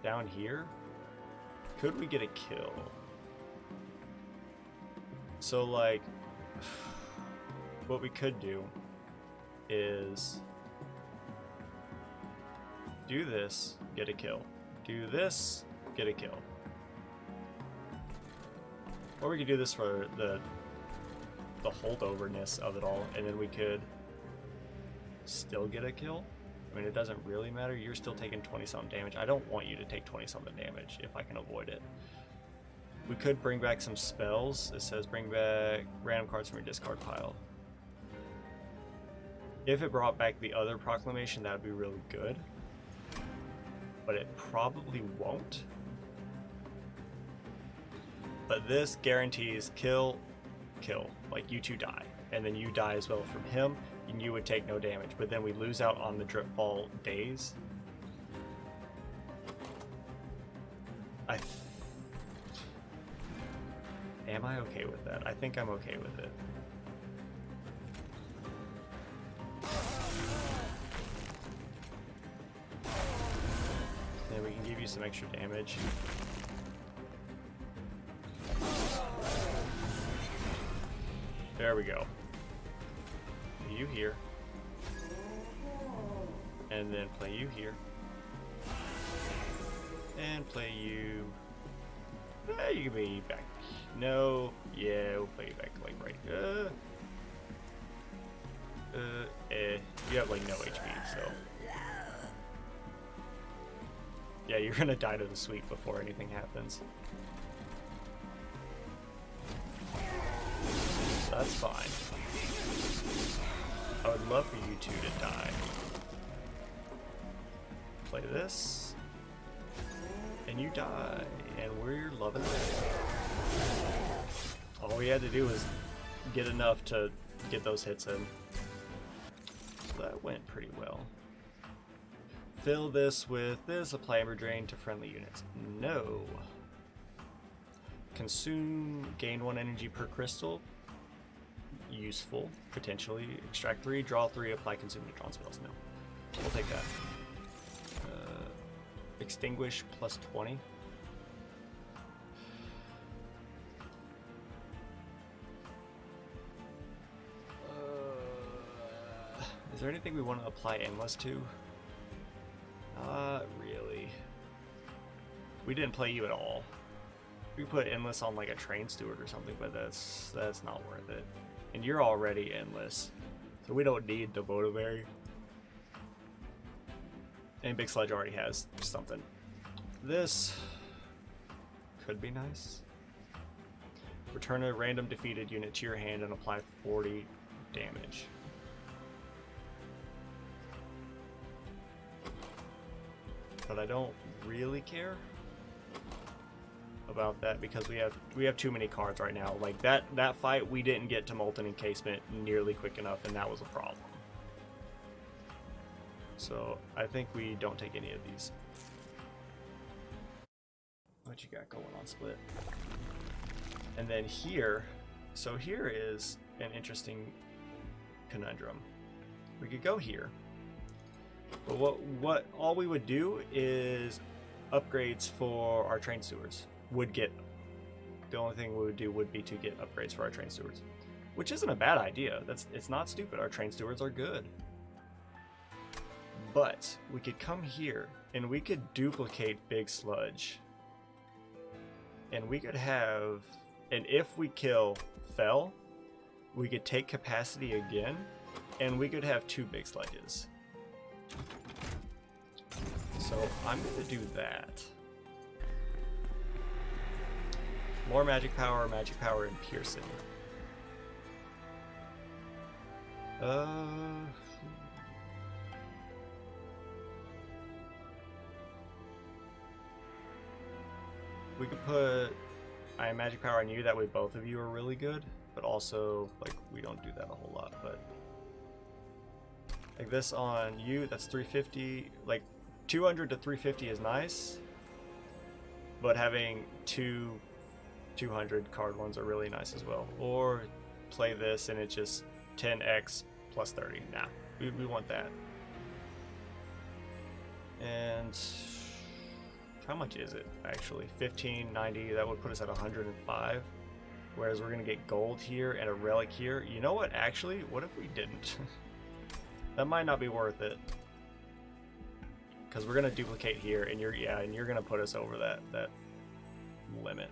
down here. Could we get a kill? So like, what we could do is do this, get a kill. Do this, get a kill. Or we could do this for the holdoverness of it all, and then we could still get a kill. I mean, it doesn't really matter. You're still taking 20-something damage. I don't want you to take 20-something damage if I can avoid it. We could bring back some spells. It says bring back random cards from your discard pile. If it brought back the other proclamation, that would be really good. But it probably won't. But this guarantees kill. Like, you two die. And then you die as well from him, and you would take no damage. But then we lose out on the Dripfall days. Am I okay with that? I think I'm okay with it. And we can give you some extra damage. There we go. You here. And then play you here. And play you... you can be back. No. Yeah, we'll play you back like right. You have like no HP, so... Yeah, you're gonna die to the sweep before anything happens. That's fine. I would love for you two to die. Play this. And you die. And we're loving it. All we had to do was get enough to get those hits in. So that went pretty well. Fill this with this. Apply Ember Drain to friendly units. No. Consume. Gain 1 energy per crystal. Useful, potentially. Extract 3, draw 3, apply consume neutron spells. No. We'll take that. Extinguish plus 20. Is there anything we want to apply endless to? Not really. We didn't play you at all. We put endless on like a train steward or something, but that's not worth it. And you're already endless, so we don't need the Votivary. And Big Sludge already has something. This could be nice. Return a random defeated unit to your hand and apply 40 damage. But I don't really care about that because we have too many cards right now. Like that fight, we didn't get to Molten Encasement nearly quick enough, and that was a problem. So I think we don't take any of these. What you got going on, Split? And then here, so here is an interesting conundrum. We could go here, but what all we would do is upgrades for our train stewards. The only thing we would do would be to get upgrades for our train stewards, which isn't a bad idea. It's not stupid. Our train stewards are good. But we could come here and we could duplicate Big Sludge. And we could have, and if we kill Fell, we could take capacity again, and we could have 2 Big Sludges. So I'm gonna do that. More magic power, and piercing. We could put magic power on you, that way both of you are really good, but also, like, we don't do that a whole lot, but like this on you, that's 350, like 200 to 350 is nice, but having 200 card ones are really nice as well. Or play this and it's just 10x plus 30. Nah, we want that. And how much is it actually? 1590. That would put us at 105. Whereas we're gonna get gold here and a relic here. You know what? Actually, what if we didn't? That might not be worth it. Because we're gonna duplicate here, and you're gonna put us over that limit.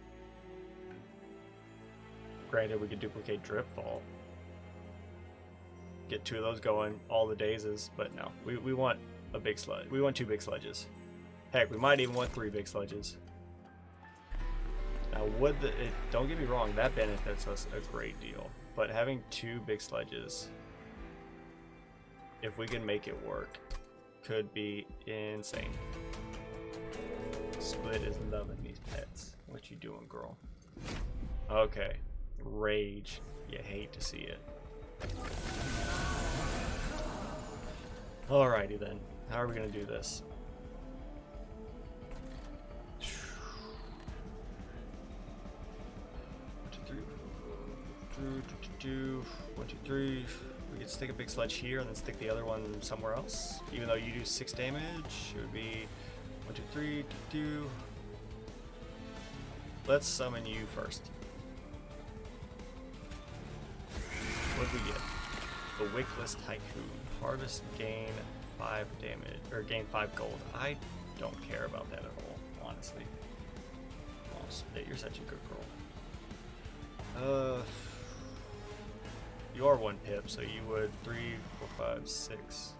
Granted, we could duplicate Dripfall. Get 2 of those going, all the dazes, but no. We want a big sludge. We want 2 big sludges. Heck, we might even want 3 big sludges. Now, don't get me wrong, that benefits us a great deal. But having 2 big sludges, if we can make it work, could be insane. Split is loving these pets. What you doing, girl? Okay. Rage. You hate to see it. Alrighty then. How are we gonna do this? 1, 2, 3. We could stick a big sledge here and then stick the other one somewhere else. Even though you do 6 damage, it would be 1, 2, 3. Let's summon you first. What did we get? The Wickless Tycoon. Harvest, gain 5 damage, or gain 5 gold. I don't care about that at all, honestly. Oh, Spit, you're such a good girl. You are 1 pip, so you would 3, 4, 5, 6.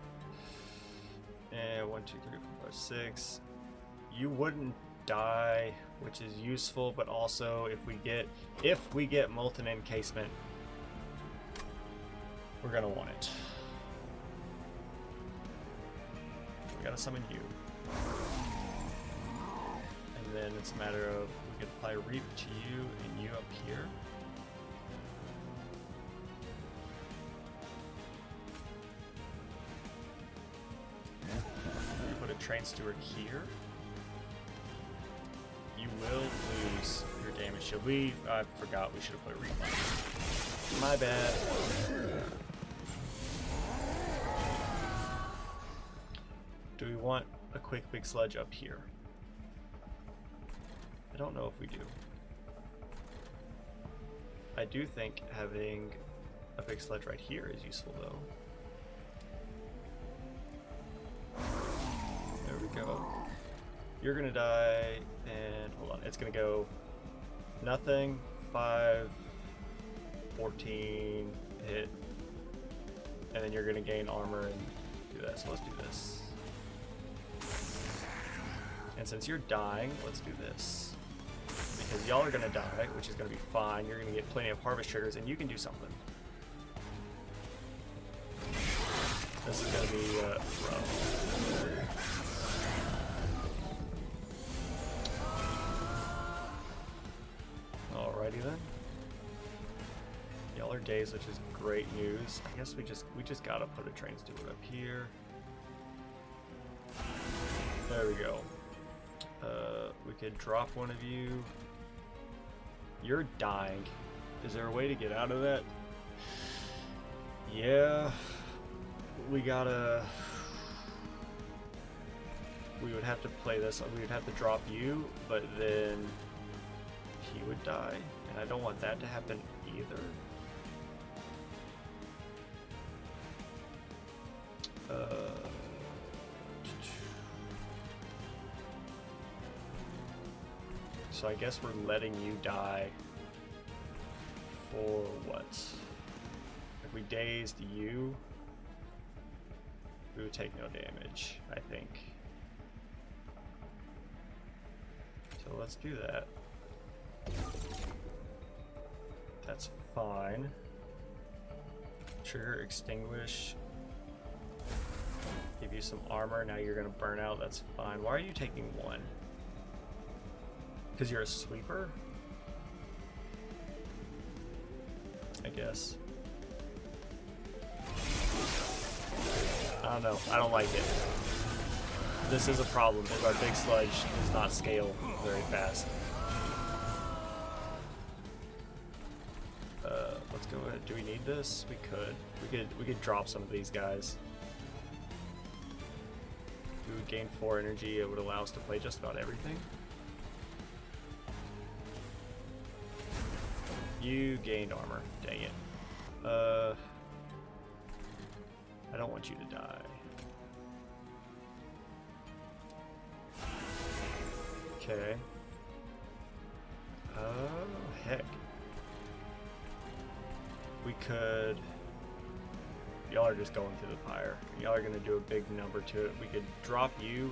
And 1, 2, 3, 4, 5, 6. You wouldn't die, which is useful, but also if we get Molten Encasement, we're gonna want it. We gotta summon you. And then it's a matter of we could apply Reap to you and you up here. You put a Train Steward here. You will lose your damage shield. I forgot we should have put a Reap on. My bad. Do we want a quick big sledge up here? I don't know if we do. I do think having a big sledge right here is useful though. There we go. You're gonna die, and hold on, it's gonna go nothing, 5, 14, hit, and then you're gonna gain armor and do that. So let's do this. And since you're dying, let's do this. Because y'all are gonna die, which is gonna be fine. You're gonna get plenty of harvest triggers, and you can do something. This is gonna be rough. Alrighty then. Y'all are dazed, which is great news. I guess we just gotta put a Train Steward up here. There we go. We could drop one of you. You're dying. Is there a way to get out of that? Yeah. We would have to play this. We would have to drop you, but then he would die. And I don't want that to happen either. So I guess we're letting you die for what? If we dazed you, we would take no damage, I think. So let's do that. That's fine. Trigger extinguish. Give you some armor. Now you're gonna burn out. That's fine. Why are you taking 1? Because you're a sweeper? I guess. I don't know. I don't like it. This is a problem, because our big sludge does not scale very fast. Let's go ahead. Do we need this? We could. We could drop some of these guys. We would gain 4 energy. It would allow us to play just about everything. You gained armor. Dang it. I don't want you to die. Okay. Oh, heck. We could... Y'all are just going through the pyre. Y'all are going to do a big number to it. We could drop you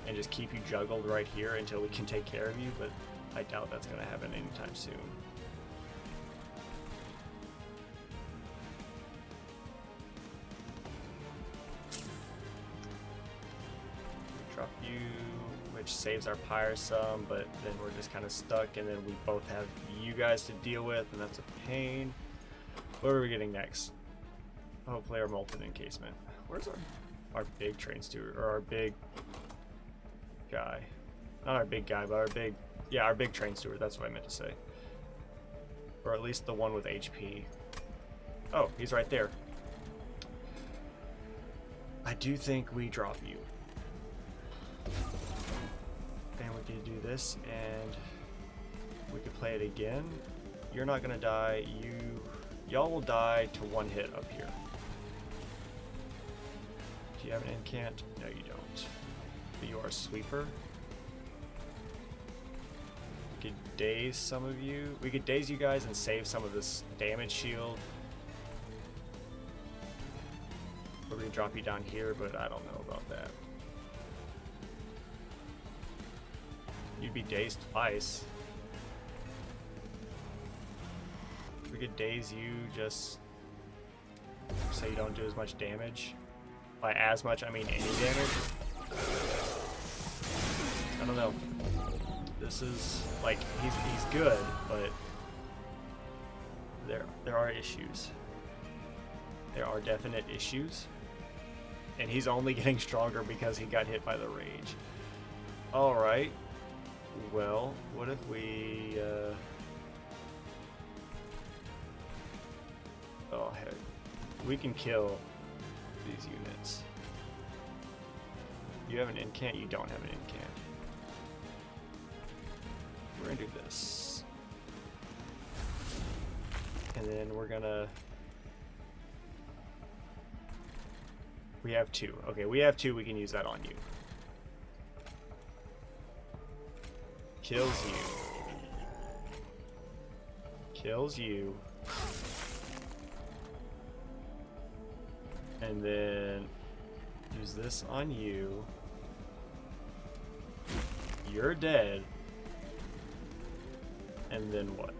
and just keep you juggled right here until we can take care of you, but I doubt that's going to happen anytime soon. Drop you, which saves our pyre some, but then we're just kind of stuck, and then we both have you guys to deal with, and that's a pain. What are we getting next? Hopefully our Molten Encasement. Where's our big Train Steward, or our big guy? Not our big guy, but our big Train Steward, that's what I meant to say. Or at least the one with HP. Oh, he's right there. I do think we drop you. And we can do this, and we could play it again. You're not gonna die. Y'all will die to one hit up here. Do you have an incant? No, you don't. But you are a sweeper. We could daze some of you. We could daze you guys and save some of this damage shield. We're gonna drop you down here, but I don't know about that. You'd be dazed twice. We could daze you just so you don't do as much damage. By as much, I mean any damage. I don't know. This is like he's good, but there are issues. There are definite issues. And he's only getting stronger because he got hit by the rage. Alright. Well, what if we oh heck. We can kill these units. You have an incant, you don't have an incant. We're gonna do this. And then we're gonna... We have two. Okay, we have two, we can use that on you. Kills you. Kills you. And then use this on you. You're dead. And then what?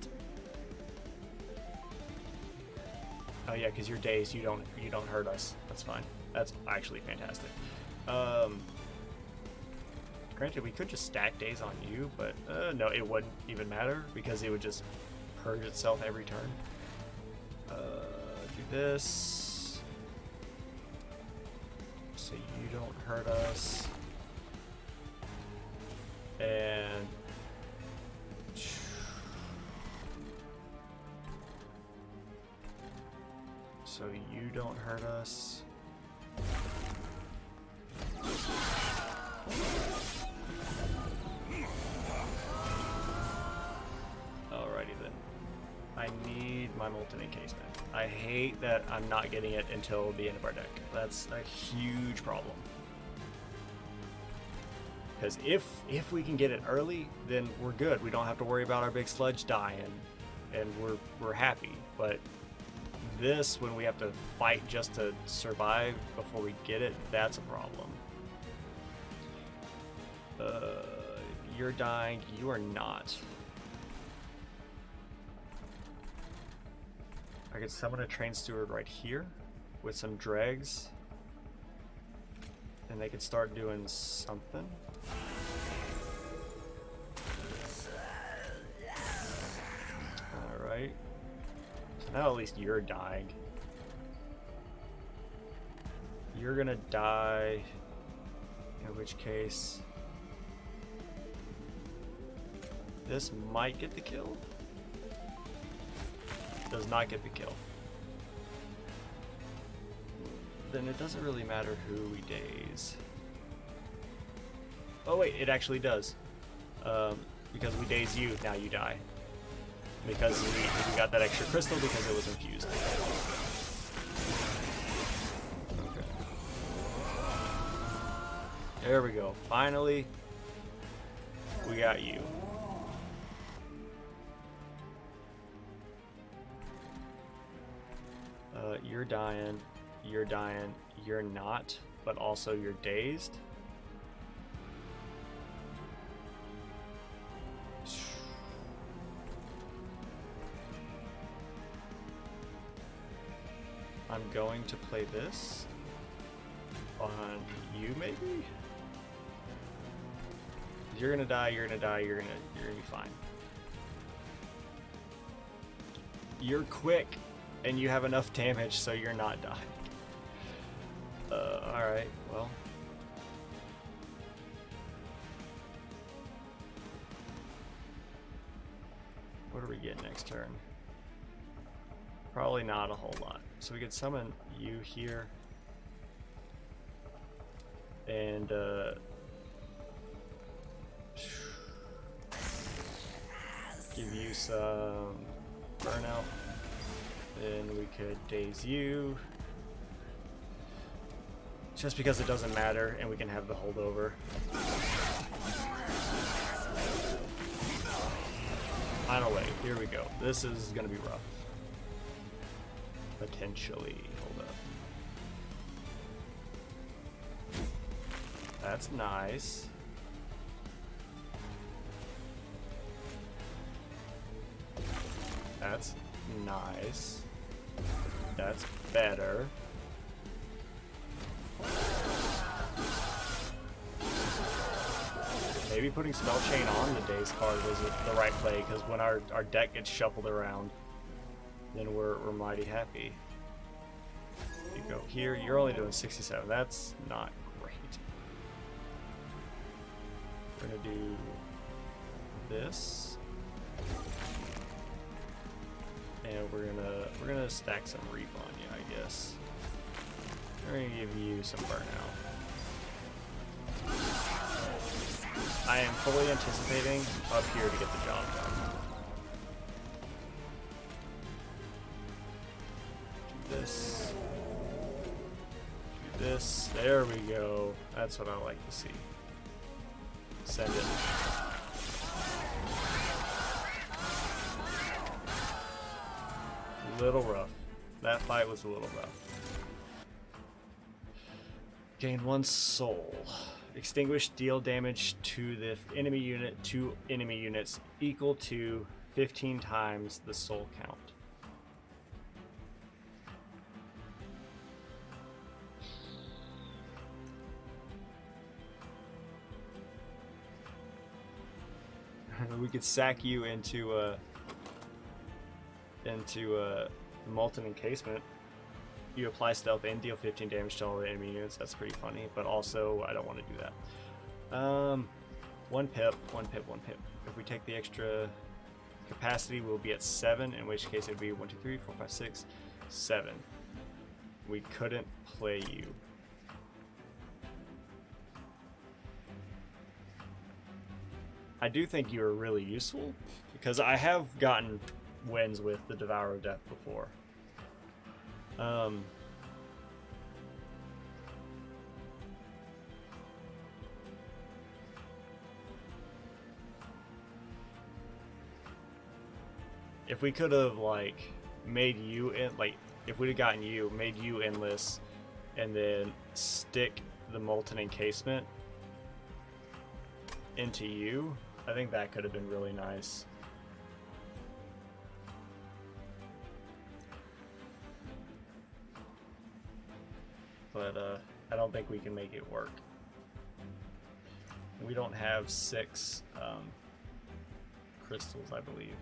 Oh yeah, because you're dazed. You don't hurt us. That's fine. That's actually fantastic. Granted, we could just stack days on you, but no, it wouldn't even matter because it would just purge itself every turn. Do this. So you don't hurt us. And so you don't hurt us. Alrighty then. I need my molten encasement. I hate that I'm not getting it until the end of our deck. That's a huge problem. Because if we can get it early, then we're good. We don't have to worry about our big sludge dying, and we're happy. But this, when we have to fight just to survive before we get it, that's a problem. You're dying. You are not. I could summon a train steward right here with some dregs, and they could start doing something. Alright. So now at least you're dying. You're gonna die, in which case this might get the kill. Does not get the kill. Then it doesn't really matter who we daze. Oh wait, it actually does. Because we daze you, now you die. Because we got that extra crystal because it was infused. Okay. There we go. Finally, we got you. You're dying, you're not, but also you're dazed. I'm going to play this on you, maybe? You're gonna die, you're gonna die, you're gonna be fine. You're quick. And you have enough damage, so you're not dying. Alright, well. What do we get next turn? Probably not a whole lot. So we could summon you here. And give you some burnout. Then we could daze you. Just because it doesn't matter and we can have the holdover. Final wave, here we go. This is gonna be rough. Potentially. Hold up. That's nice. That's nice. That's better. Maybe putting Spell Chain on the Daze card was the right play, because when our deck gets shuffled around, then we're mighty happy. You go here, you're only doing 67. That's not great. We're gonna do this. And we're gonna stack some Reap on you, I guess. We're gonna give you some burnout. I am fully anticipating up here to get the job done. Do this. Do this. There we go. That's what I like to see. Send it. Little rough. That fight was a little rough. Gain 1 soul. Extinguish deal damage to the enemy unit, to enemy units equal to 15 times the soul count. We could sack you into Molten Encasement. You apply stealth and deal 15 damage to all the enemy units. That's pretty funny, but also I don't want to do that. 1 pip, 1 pip, 1 pip. If we take the extra capacity, we'll be at 7, in which case it'd be 1, 2, 3, 4, 5, 6, 7. We couldn't play you. I do think you are really useful, because I have gotten wins with the Devourer of Death before. If we could have like made you if we'd have gotten you, made you endless, and then stick the Molten Encasement into you, I think that could have been really nice. But I don't think we can make it work. We don't have 6 crystals, I believe.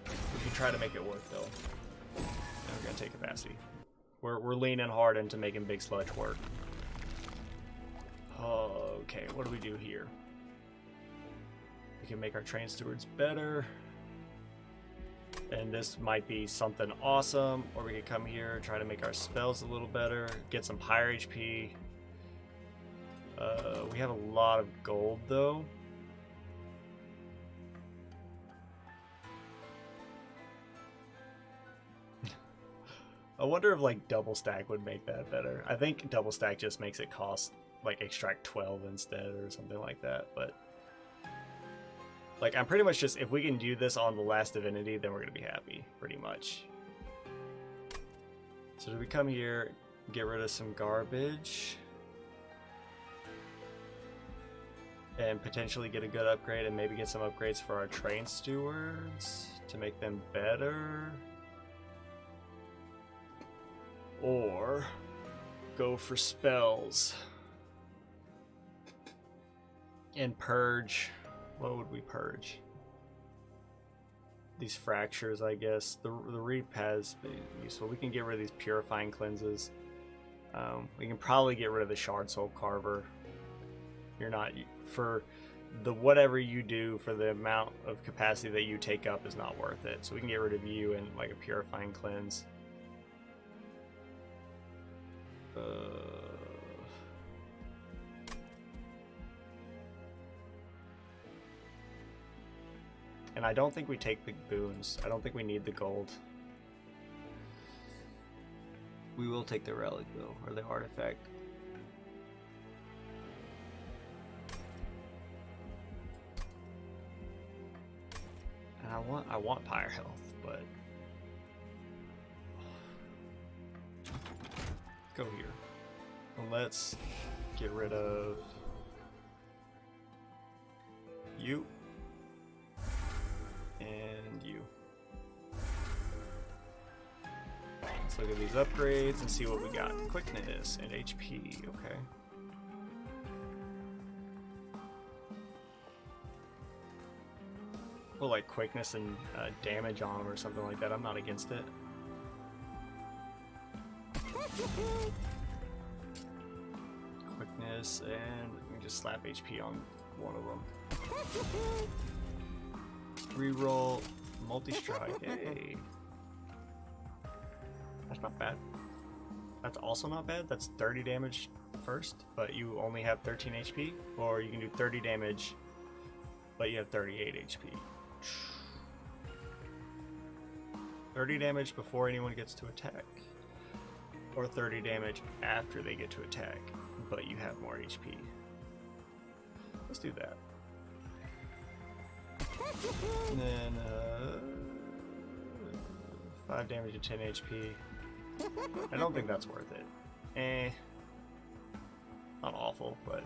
We can try to make it work though. And we're gonna take capacity. We're leaning hard into making Big Sludge work. Okay, what do we do here? We can make our train stewards better, and this might be something awesome. Or we could come here, try to make our spells a little better, get some higher HP. We have a lot of gold though. I wonder if like double stack would make that better. I think double stack just makes it cost like extract 12 instead or something like that, but like, I'm pretty much just, if we can do this on the last divinity, then we're going to be happy, pretty much. So do we come here, get rid of some garbage, and potentially get a good upgrade, and maybe get some upgrades for our train stewards to make them better? Or go for spells and purge. What would we purge? These fractures, I guess. The Reap has been useful. We can get rid of these purifying cleanses. We can probably get rid of the Shard Soul Carver. You're not, for the whatever you do for the amount of capacity that you take up is not worth it. So we can get rid of you and like a purifying cleanse. And I don't think we take the boons. I don't think we need the gold. We will take the relic though, or the artifact. And I want pyre health, but go here. And let's get rid of you and you. Let's look at these upgrades and see what we got. Quickness and HP, okay. Well, like quickness and damage on them or something like that. I'm not against it. Quickness, and we can just slap HP on one of them. Reroll, multi-strike. Hey. That's not bad. That's also not bad. That's 30 damage first, but you only have 13 HP. Or you can do 30 damage, but you have 38 HP. 30 damage before anyone gets to attack. Or 30 damage after they get to attack, but you have more HP. Let's do that. And then 5 damage and 10 HP. I don't think that's worth it. Not awful, but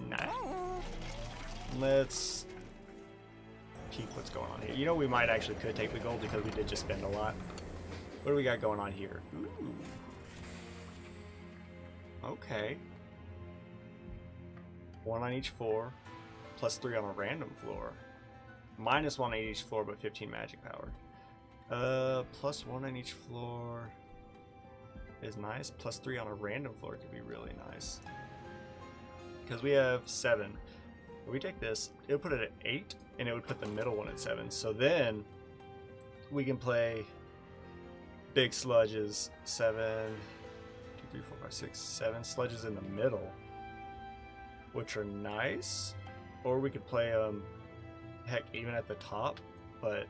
nah. Let's peek what's going on here. You know, we might actually could take the gold because we did just spend a lot. What do we got going on here? Ooh. Okay. 1 on each floor, plus 3 on a random floor. Minus 1 on each floor, but 15 magic power. Plus 1 on each floor is nice. Plus 3 on a random floor could be really nice. Because we have 7. If we take this, it would put it at 8, and it would put the middle one at 7. So then we can play big sludges, 7, 2, 3, 4, 5, 6, 7 sludges in the middle, which are nice. Or we could play heck, even at the top, but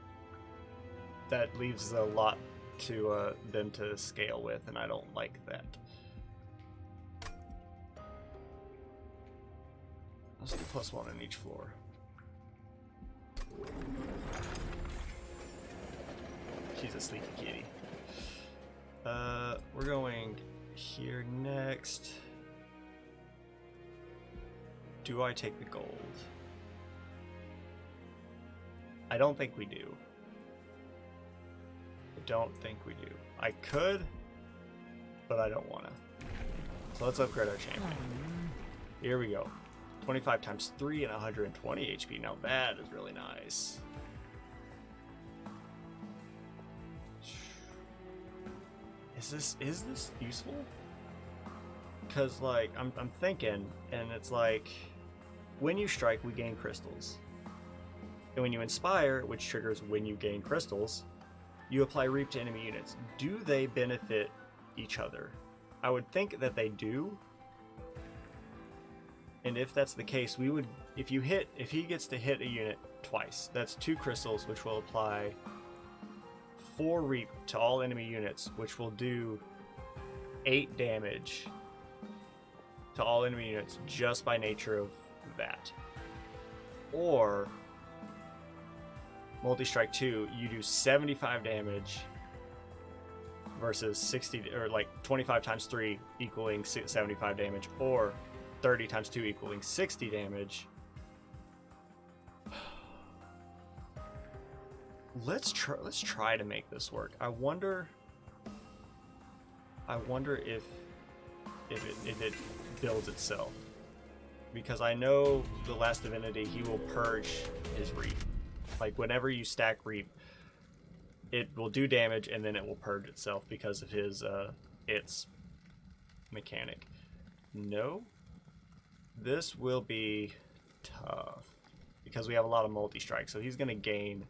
that leaves a lot to them to scale with, and I don't like that. Let's do plus 1 on each floor. She's a sleepy kitty. We're going here next. Do I take the gold? I don't think we do. I don't think we do. I could, but I don't want to. So let's upgrade our champion. Here we go. 25 times 3 and 120 HP. Now that is really nice. Is this useful? Because like I'm thinking, and it's like when you strike, we gain crystals, and when you inspire, which triggers when you gain crystals, you apply reap to enemy units. Do they benefit each other? I would think that they do. And if that's the case, we would, if he gets to hit a unit twice, that's 2 crystals, which will apply 4 reap to all enemy units, which will do 8 damage to all enemy units just by nature of that. Or multi-strike 2, you do 75 damage versus 60, or like 25 times 3 equaling 75 damage, or 30 times 2 equaling 60 damage. Let's try to make this work. I wonder if it builds itself, because I know the last divinity, he will purge his reap. Like whenever you stack reap, it will do damage and then it will purge itself because of his its mechanic. No. This will be tough because we have a lot of multi-strike, so he's gonna gain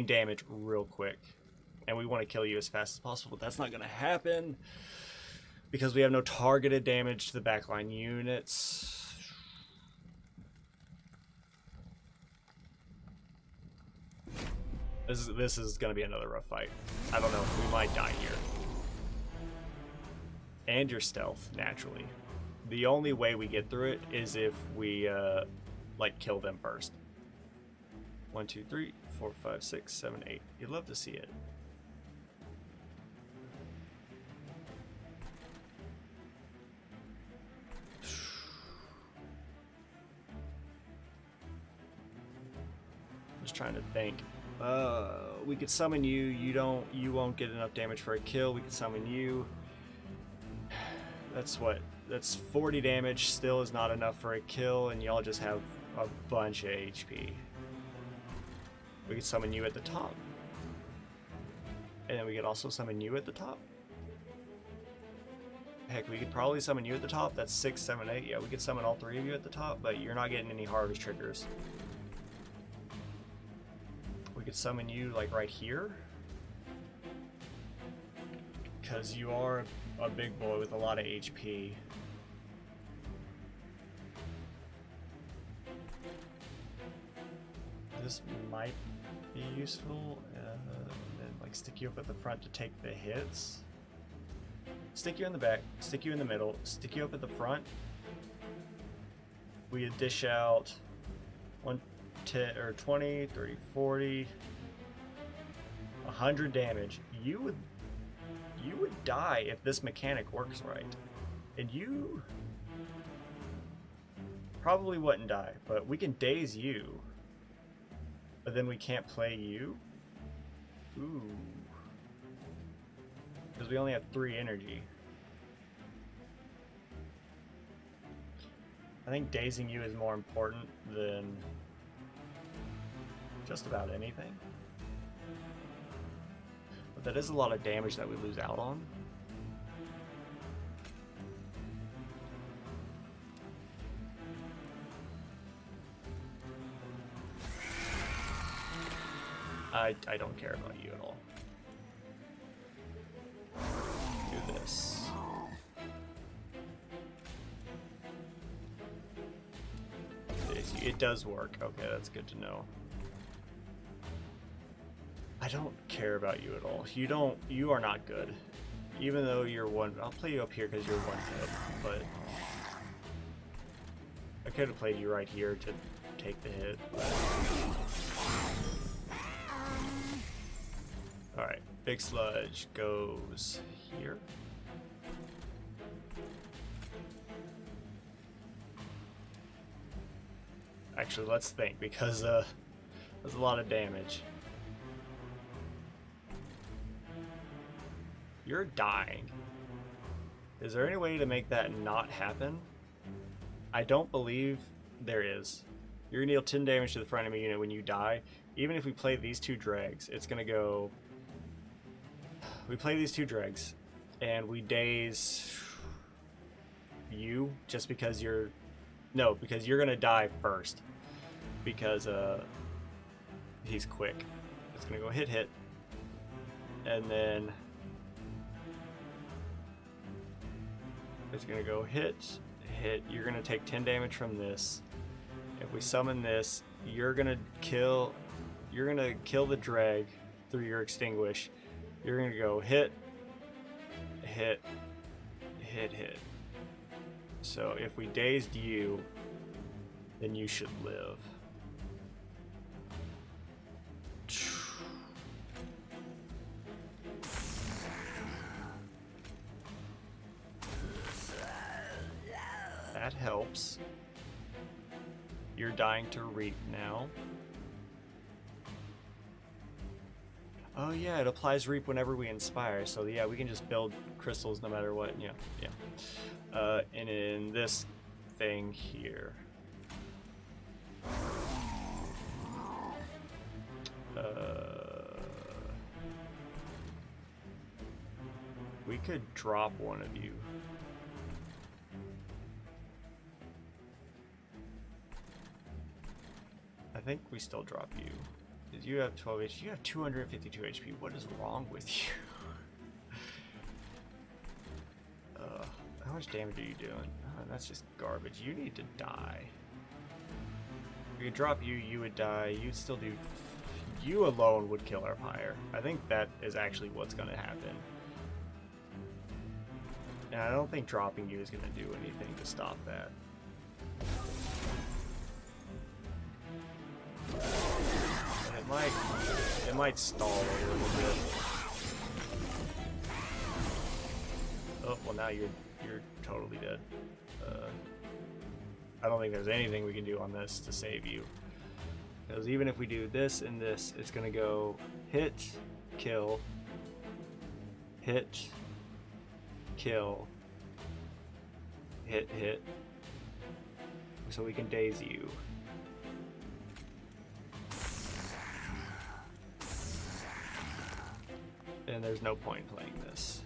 damage real quick, and we want to kill you as fast as possible, but that's not gonna happen because we have no targeted damage to the backline units. This is gonna be another rough fight. I don't know, we might die here. And your stealth, naturally. The only way we get through it is if we like kill them first. 1, 2, 3, 4, 5, 6, 7, 8. You'd love to see it. Just trying to think. We could summon you. You won't get enough damage for a kill. We could summon you. That's what? That's 40 damage. Still is not enough for a kill, and y'all just have a bunch of HP. We could summon you at the top. And then we could also summon you at the top. Heck, we could probably summon you at the top. That's 6, 7, 8. Yeah, we could summon all 3 of you at the top, but you're not getting any harvest triggers. We could summon you like right here, because you are a big boy with a lot of HP. This might be useful. Then like stick you up at the front to take the hits. Stick you in the back, stick you in the middle, stick you up at the front. We dish out 10 or 20, 30, 40, 100 damage. You would die if this mechanic works right. And you probably wouldn't die, but we can daze you. But then we can't play you. Ooh. Because we only have 3 energy. I think dazing you is more important than just about anything. But that is a lot of damage that we lose out on. I don't care about you at all. Do this. It does work. Okay, that's good to know. I don't care about you at all. You are not good. Even though you're one, I'll play you up here because you're one hit, but I could have played you right here to take the hit. Alright, Big Sludge goes here. Actually, let's think, because there's a lot of damage. You're dying. Is there any way to make that not happen? I don't believe there is. You're gonna deal 10 damage to the front enemy unit when you die. Even if we play these 2 dregs, it's gonna go... We play these 2 dregs, and we daze you just because you're... No, because you're gonna die first. Because he's quick. It's gonna go hit, and then it's gonna go hit. You're gonna take 10 damage from this. If we summon this, you're gonna kill the drag through your extinguish. You're gonna go hit. So if we dazed you, then you should live. That helps. You're dying to reap now. Oh yeah, it applies reap whenever we inspire. So yeah, we can just build crystals no matter what. Yeah. And in this thing here. We could drop one of you. I think we still drop you. Because you have 12 HP. You have 252 HP. What is wrong with you? How much damage are you doing? Oh, that's just garbage. You need to die. If we could drop you, you would die. You'd still do... You alone would kill our pyre. I think that is actually what's going to happen. And I don't think dropping you is going to do anything to stop that. It might stall a little bit. Oh, well now you're totally dead. I don't think there's anything we can do on this to save you. Because even if we do this and this, it's gonna go hit, kill, hit, kill, hit. So we can daze you. And there's no point in playing this.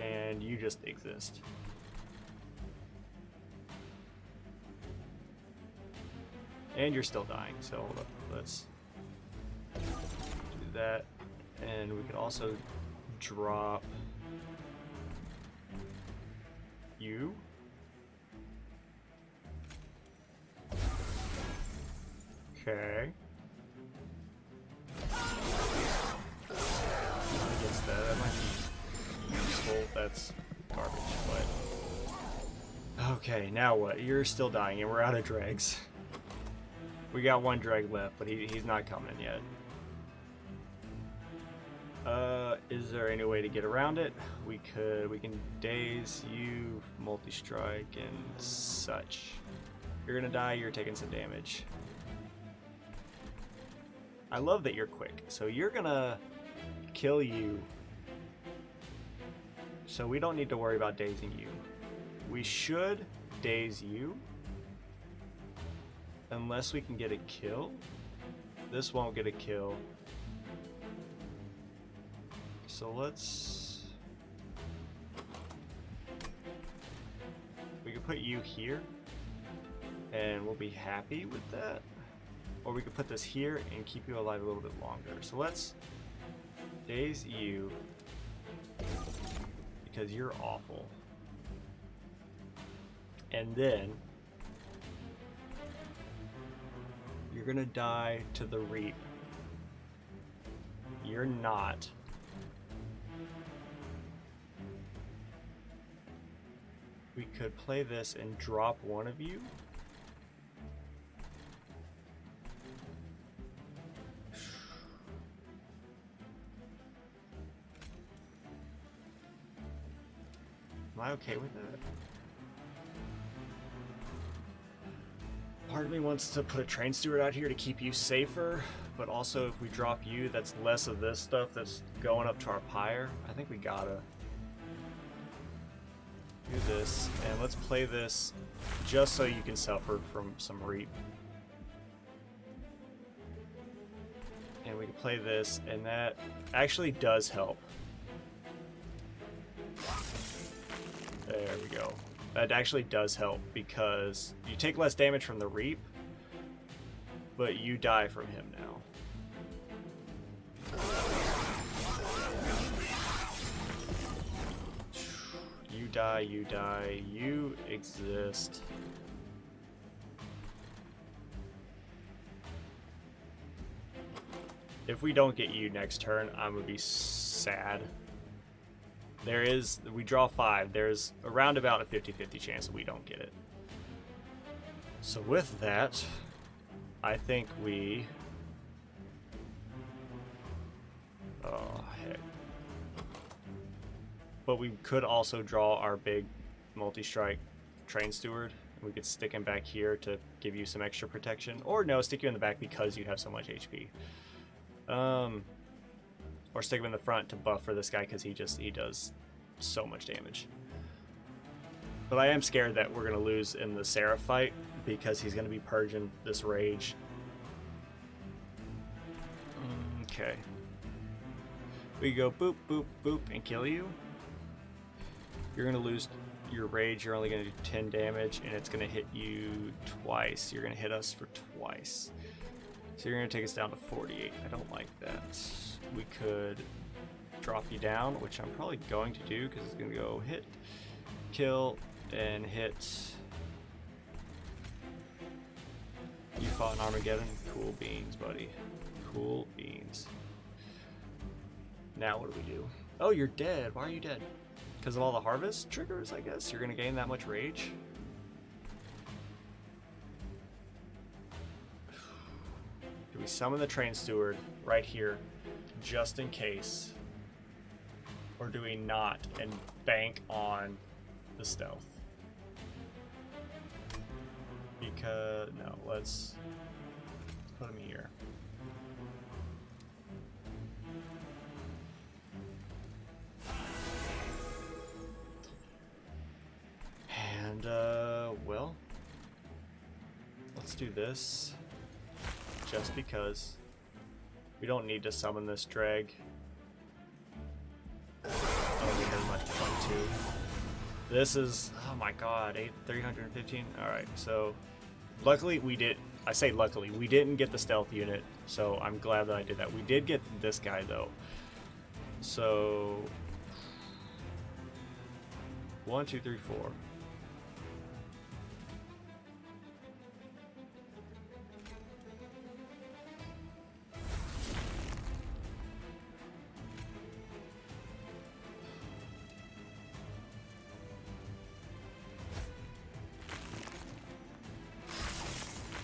And you just exist. And you're still dying, so hold up, let's do that. And we can also drop you. Okay. Against that might be useful. That's garbage, but... Okay, now what? You're still dying, and we're out of dregs. We got one dreg left, but he's not coming yet. Is there any way to get around it? We can daze you, multi-strike, and such. You're gonna die, you're taking some damage. I love that you're quick, so you're gonna kill you. So we don't need to worry about dazing you. We should daze you. Unless we can get a kill. This won't get a kill. So let's... We could put you here. And we'll be happy with that. Or we could put this here and keep you alive a little bit longer. So let's daze you. Because you're awful. And then... You're gonna die to the Reap. You're not. We could play this and drop one of you. Am I okay with that? Part of me wants to put a train steward out here to keep you safer, but also if we drop you, that's less of this stuff that's going up to our pyre. I think we gotta do this, and let's play this just so you can suffer from some Reap. And we can play this, and that actually does help. There we go. That actually does help because you take less damage from the Reap, but you die from him now. You die, you exist. If we don't get you next turn, I'm gonna be sad. We draw 5. There's around about a 50-50 chance that we don't get it. So with that, I think we... Oh, heck. But we could also draw our big multi-strike train steward. We could stick him back here to give you some extra protection. Or no, stick you in the back because you have so much HP. Or stick him in the front to buff for this guy because he does so much damage. But I am scared that we're going to lose in the Seraph fight because he's going to be purging this rage. Okay. We go boop, boop, boop, and kill you. You're going to lose your rage. You're only going to do 10 damage, and it's going to hit you twice. You're going to hit us for twice. So you're going to take us down to 48. I don't like that. We could drop you down, which I'm probably going to do because it's going to go hit, kill, and hit. You fought in Armageddon? Cool beans, buddy. Cool beans. Now what do we do? Oh, you're dead. Why are you dead? Because of all the harvest triggers, I guess? You're going to gain that much rage? Do we summon the train steward right here, just in case? Or do we not and bank on the stealth? Because, no, let's put him here. And, well, let's do this, just because we don't need to summon this drag. Oh, we heard much fun too. This is, oh my god, 315. Alright, so luckily we did, I say luckily, we didn't get the stealth unit, so I'm glad that I did that. We did get this guy though. So 1, 2, 3, 4.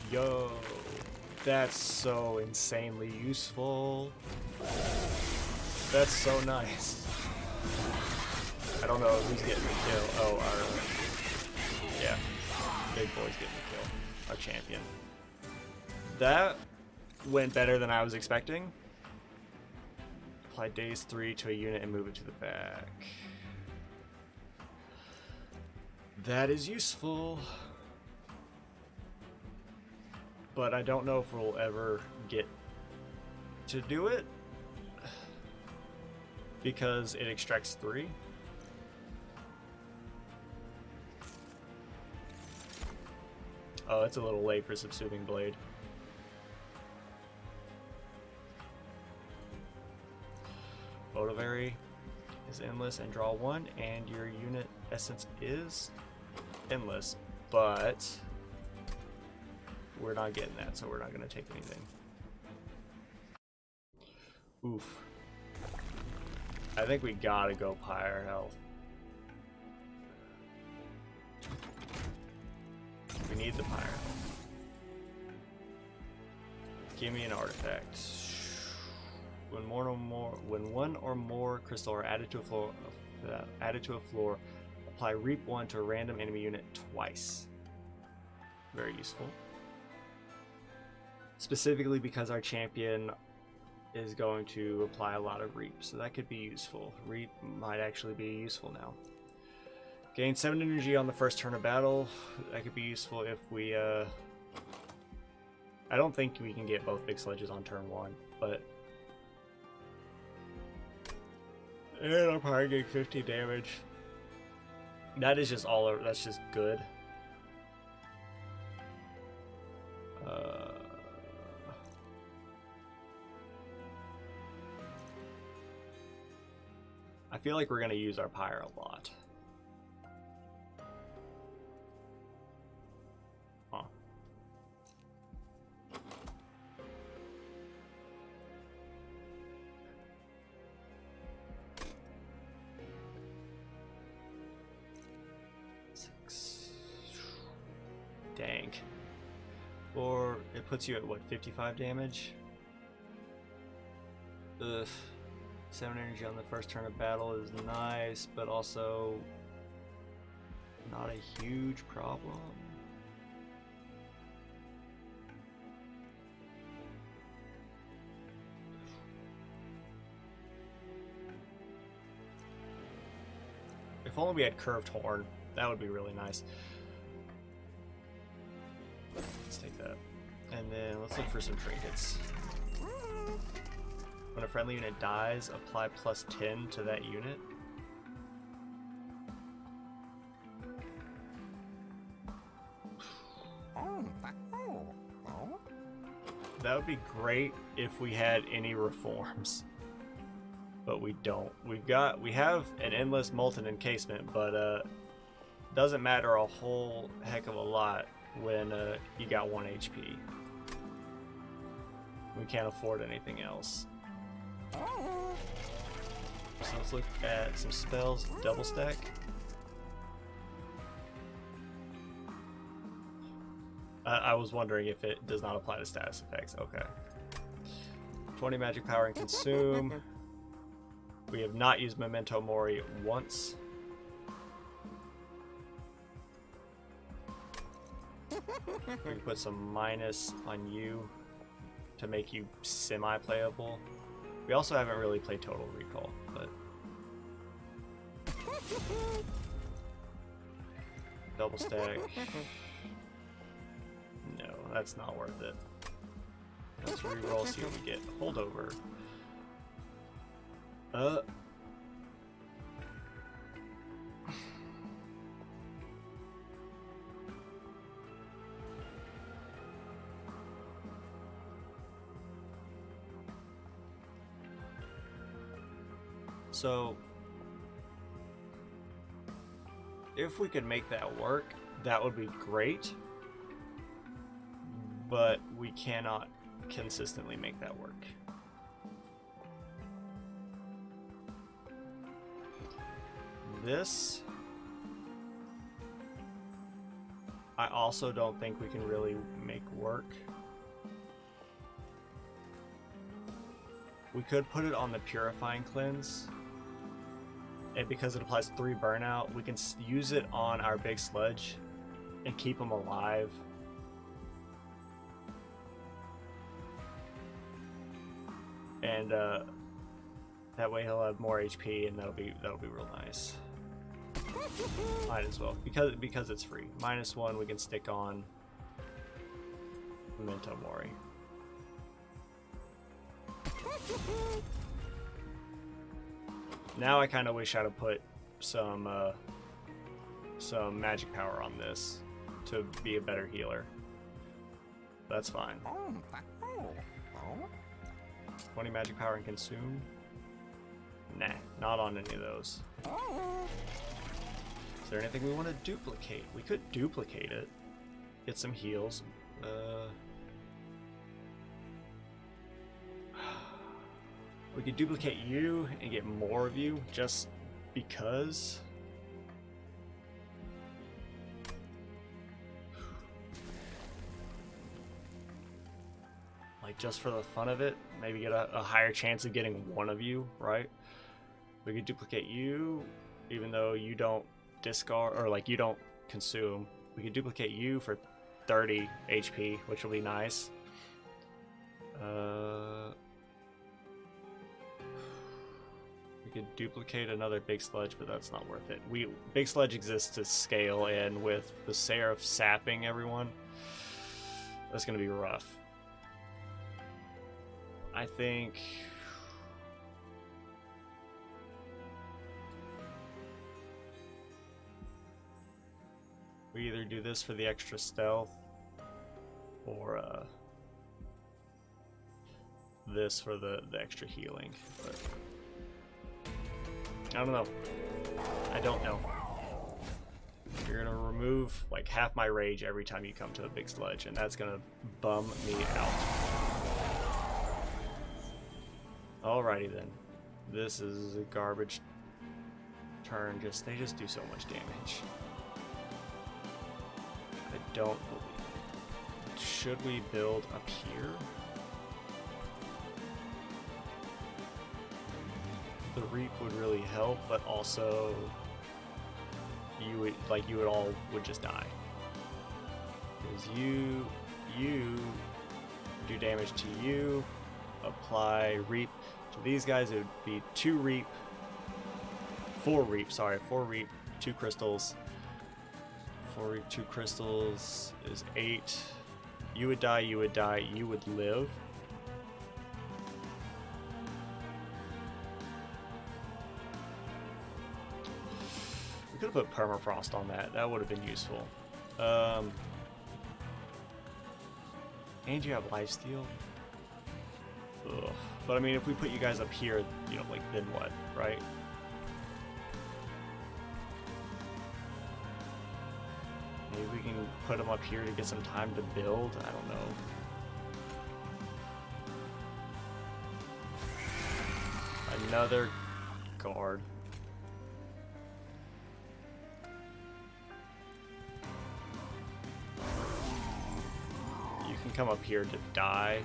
Yo, that's so insanely useful. That's so nice. I don't know who's getting the kill. Oh, yeah, big boy's getting the kill. Our champion. That went better than I was expecting. Apply daze 3 to a unit and move it to the back. That is useful. But I don't know if we'll ever get to do it because it extracts 3. Oh, it's a little late for Subsuming Blade. Votivary is endless and draw 1, and your unit essence is endless, but we're not getting that, so we're not going to take anything. Oof. I think we gotta go Pyre Health. We need the Pyre Health. Give me an artifact. When one or more crystal are added to a floor, apply Reap 1 to a random enemy unit twice. Very useful. Specifically because our champion is going to apply a lot of Reap, so that could be useful. Reap might actually be useful now. Gain 7 energy on the first turn of battle. That could be useful if we, I don't think we can get both big sledges on turn 1, but... And I'm probably getting 50 damage. That is just all, that's just good. I feel like we're going to use our Pyre a lot. Huh. Dang. Or it puts you at what, 55 damage? Ugh. 7 energy on the first turn of battle is nice, but also not a huge problem. If only we had curved horn, that would be really nice. Let's take that. And then let's look for some trinkets. When a friendly unit dies, apply +10 to that unit. That would be great if we had any reforms, but we don't. We have an endless molten encasement, but doesn't matter a whole heck of a lot when you got 1 HP. We can't afford anything else. So let's look at some spells. Double stack. I was wondering if it does not apply to status effects. Okay. 20 magic power and consume. We have not used Memento Mori once. We can put some minus on you to make you semi-playable. We also haven't really played Total Recall, but... Double stack. No, that's not worth it. Let's reroll, see what we get. Holdover. So, if we could make that work, that would be great. But we cannot consistently make that work. This, I also don't think we can really make work. We could put it on the Purifying Cleanse, and because it applies 3 burnout, we can use it on our big sludge and keep them alive. And that way he'll have more HP, and that'll be real nice. Might as well, because it's free. -1 we can stick on Memento Mori. Now I kind of wish I'd have put some magic power on this to be a better healer. That's fine. 20 magic power and consume? Nah, not on any of those. Is there anything we want to duplicate? We could duplicate it. Get some heals. We could duplicate you and get more of you just because. Like, just for the fun of it, maybe get a higher chance of getting one of you, right? We could duplicate you, even though you don't discard, or like you don't consume. We could duplicate you for 30 HP, which will be nice. We could duplicate another big sludge, but that's not worth it. Big sludge exists to scale, and with the Seraph sapping everyone, that's gonna be rough. I think we either do this for the extra stealth or this for the extra healing. But I don't know. I don't know. You're gonna remove like half my rage every time you come to a big sludge, and that's gonna bum me out. Alrighty then. This is a garbage turn. They just do so much damage. I don't believe it. Should we build up here? The Reap would really help, but also you would all just die. Because you do damage to you, apply Reap. To these guys, it would be 4 Reap, 2 crystals. 4 Reap, 2 crystals is 8. You would die, you would live. We could have put permafrost on that. That would have been useful. And you have lifesteal. Ugh. But I mean, if we put you guys up here, you know, like, then what, right? Maybe we can put them up here to get some time to build. I don't know. Another guard. You can come up here to die.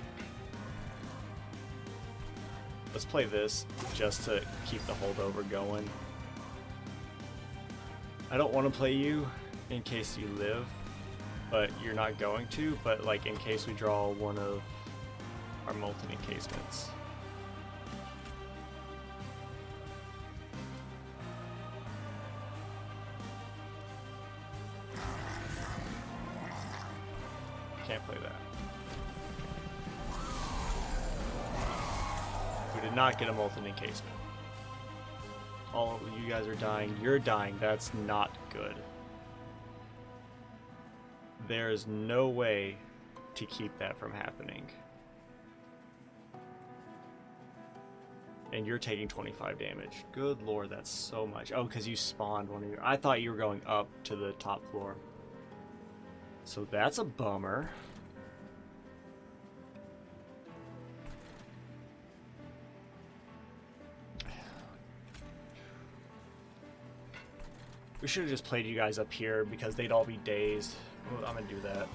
Let's play this just to keep the holdover going. I don't want to play you in case you live, but you're not going to, but like in case we draw one of our molten encasements. Can't play that. We did not get a molten encasement. All of you guys are dying. You're dying. That's not good. There is no way to keep that from happening. And you're taking 25 damage. Good lord, that's so much. Oh, because you spawned one of your... I thought you were going up to the top floor. So that's a bummer. We should have just played you guys up here because they'd all be dazed. Well, I'm gonna do that.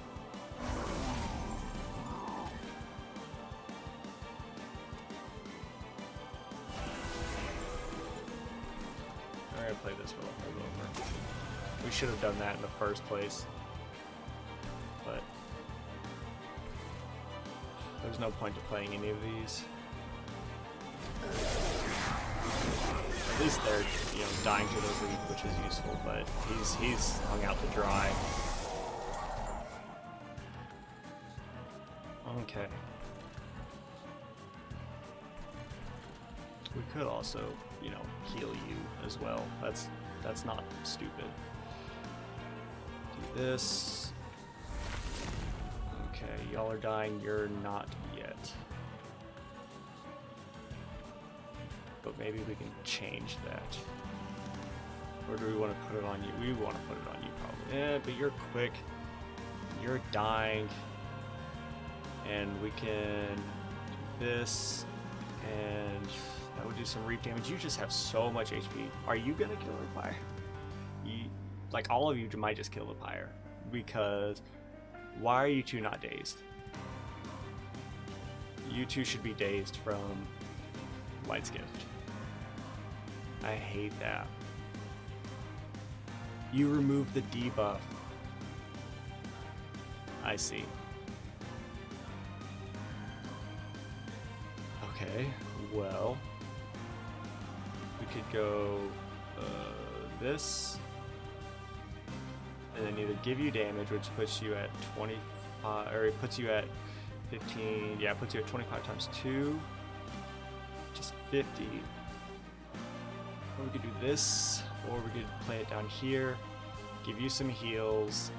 I'm gonna play this for the holdover. We should have done that in the first place. But there's no point to playing any of these. At least they're, you know, dying to the reap, which is useful, but he's hung out to dry. Okay. We could also, you know, heal you as well. That's not stupid. Do this. Okay, y'all are dying, you're not yet. But maybe we can change that. Or do we want to put it on you? We want to put it on you probably. Yeah, but you're quick. You're dying. And we can do this. And that would do some reap damage. You just have so much HP. Are you going to kill the pyre? Like, all of you might just kill the pyre. Because why are you two not dazed? You two should be dazed from Light's Gift. I hate that. You remove the debuff. I see. Okay, well, we could go this, and then either give you damage, which puts you at 25, or it puts you at 15, yeah, it puts you at 25 times 2, just 50. Or we could do this, or we could play it down here, give you some heals,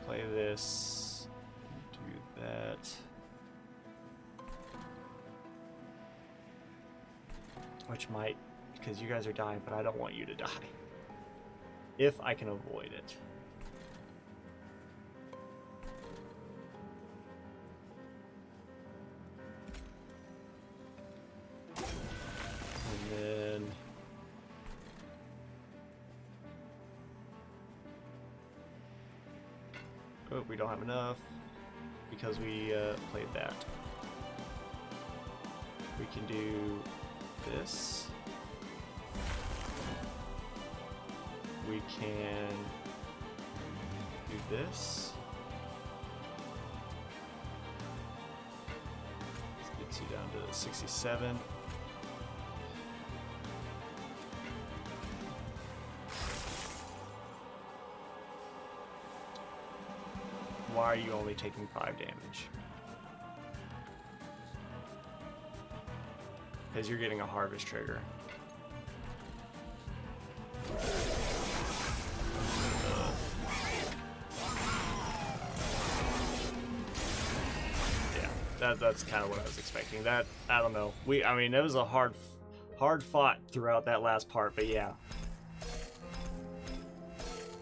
play this, do that. Which might, because you guys are dying, but I don't want you to die. If I can avoid it. And then oh, we don't have enough because we played that. We can do this. We can do this. This gets you down to 67. Why are you only taking 5 damage? Because you're getting a harvest trigger. that's kind of what I was expecting. That, I don't know. I mean, it was a hard fought throughout that last part, but yeah.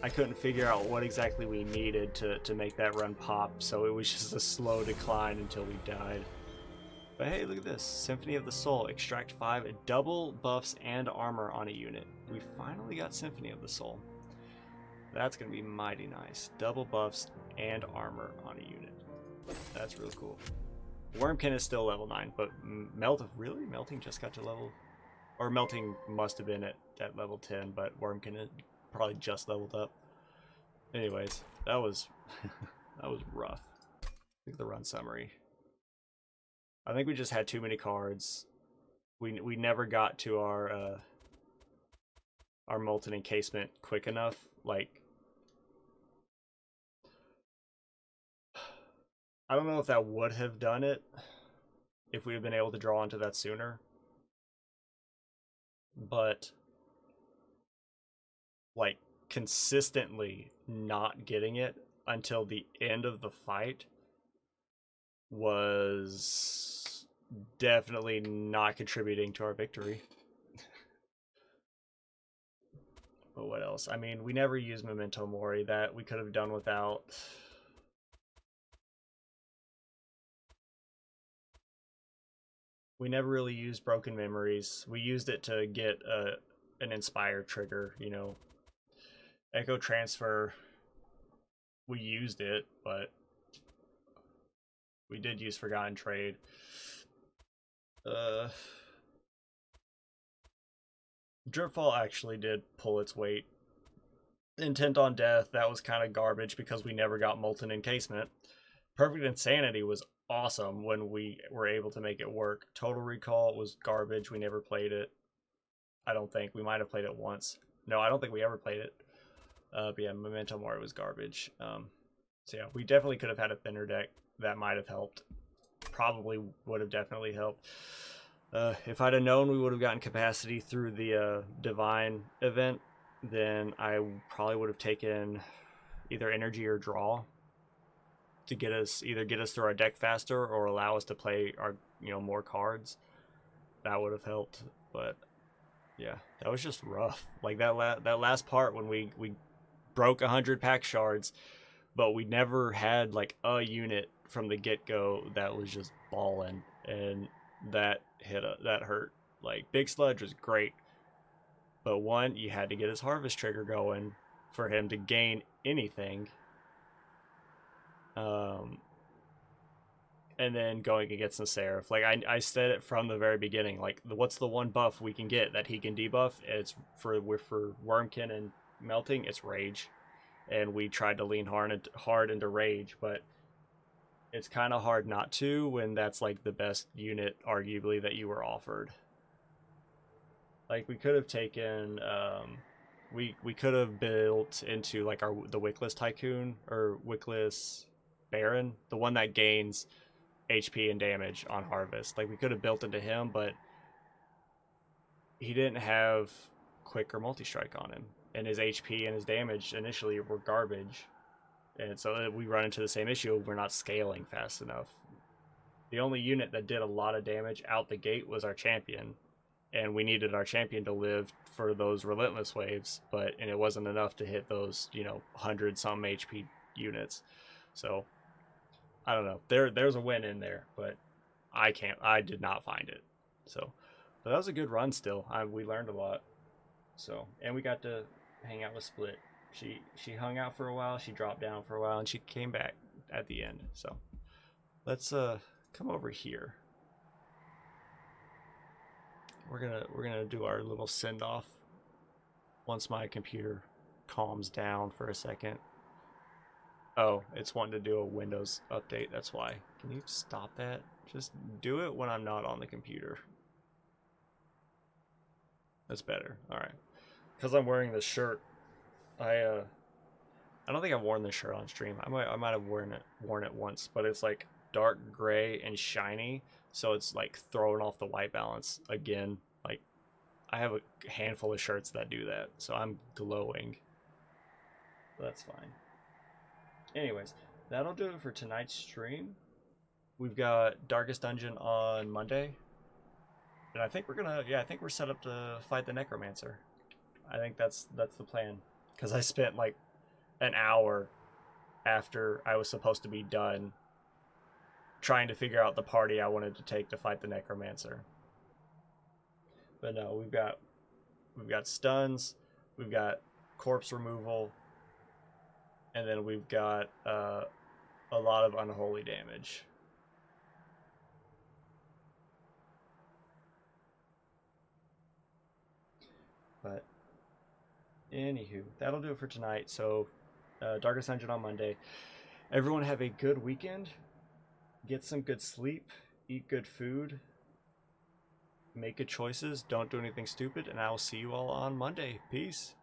I couldn't figure out what exactly we needed to make that run pop, so it was just a slow decline until we died. But hey, look at this. Symphony of the Soul. Extract 5 double buffs and armor on a unit. We finally got Symphony of the Soul. That's going to be mighty nice. Double buffs and armor on a unit. That's really cool. Wormkin is still level 9, but really? Melting just got to level... Or Melting must have been at level 10, but Wormkin is probably just leveled up. Anyways, that was that was rough. Look at the run summary. I think we just had too many cards. We never got to our Molten Encasement quick enough. Like, I don't know if that would have done it if we had been able to draw into that sooner. But like, consistently not getting it until the end of the fight was definitely not contributing to our victory. But what else? I mean, we never used Memento Mori. That we could have done without. We never really used Broken Memories. We used it to get an Inspire trigger, you know. Echo Transfer, we used it, but we did use Forgotten Trade. Dripfall actually did pull its weight. Intent on Death, that was kind of garbage because we never got Molten Encasement. Perfect Insanity was awesome when we were able to make it work. Total Recall was garbage. We never played it. I don't think. We might have played it once. No, I don't think we ever played it. But yeah, Memento Mori was garbage. So yeah, we definitely could have had a thinner deck. That might have helped. Probably would have definitely helped. If I'd have known we would have gotten capacity through the Divine event, then I probably would have taken either Energy or Draw to get us through our deck faster or allow us to play our more cards. That would have helped. But yeah, that was just rough. Like that last part when we broke 100 pack shards, but we never had like a unit from the get-go that was just balling, and that hurt. Like, Big Sludge was great, but one, you had to get his harvest trigger going for him to gain anything. And then going against the Seraph, like I said it from the very beginning, like what's the one buff we can get that he can debuff? It's for Wormkin and Melting, it's Rage. And we tried to lean hard into Rage, but it's kind of hard not to when that's like the best unit arguably that you were offered. Like, we could have taken we could have built into like the Wickless Tycoon or Wickless Baron, the one that gains HP and damage on harvest. Like, we could have built into him, but he didn't have quick or multi-strike on him, and his HP and his damage initially were garbage, and so we run into the same issue. We're not scaling fast enough. The only unit that did a lot of damage out the gate was our champion, and we needed our champion to live for those relentless waves, and it wasn't enough to hit those 100 some HP units. So I don't know. There's a win in there, but I did not find it. So, but that was a good run still. We learned a lot. So, and we got to hang out with Split. She hung out for a while, she dropped down for a while, and she came back at the end. So, let's come over here. We're gonna do our little send off once my computer calms down for a second. Oh, it's wanting to do a Windows update, that's why. Can you stop that? Just do it when I'm not on the computer. That's better. Alright. Because I'm wearing this shirt, I don't think I've worn this shirt on stream. I might have worn it once, but it's like dark gray and shiny, so it's like throwing off the white balance again. Like, I have a handful of shirts that do that, so I'm glowing. That's fine. Anyways, that'll do it for tonight's stream. We've got Darkest Dungeon on Monday. And I think we're gonna, yeah, I think we're set up to fight the Necromancer. I think that's the plan. Because I spent like an hour after I was supposed to be done trying to figure out the party I wanted to take to fight the Necromancer. But no, we've got stuns, we've got corpse removal, and then we've got a lot of unholy damage. But anywho, that'll do it for tonight. So, Darkest Dungeon on Monday. Everyone have a good weekend. Get some good sleep. Eat good food. Make good choices. Don't do anything stupid. And I will see you all on Monday. Peace.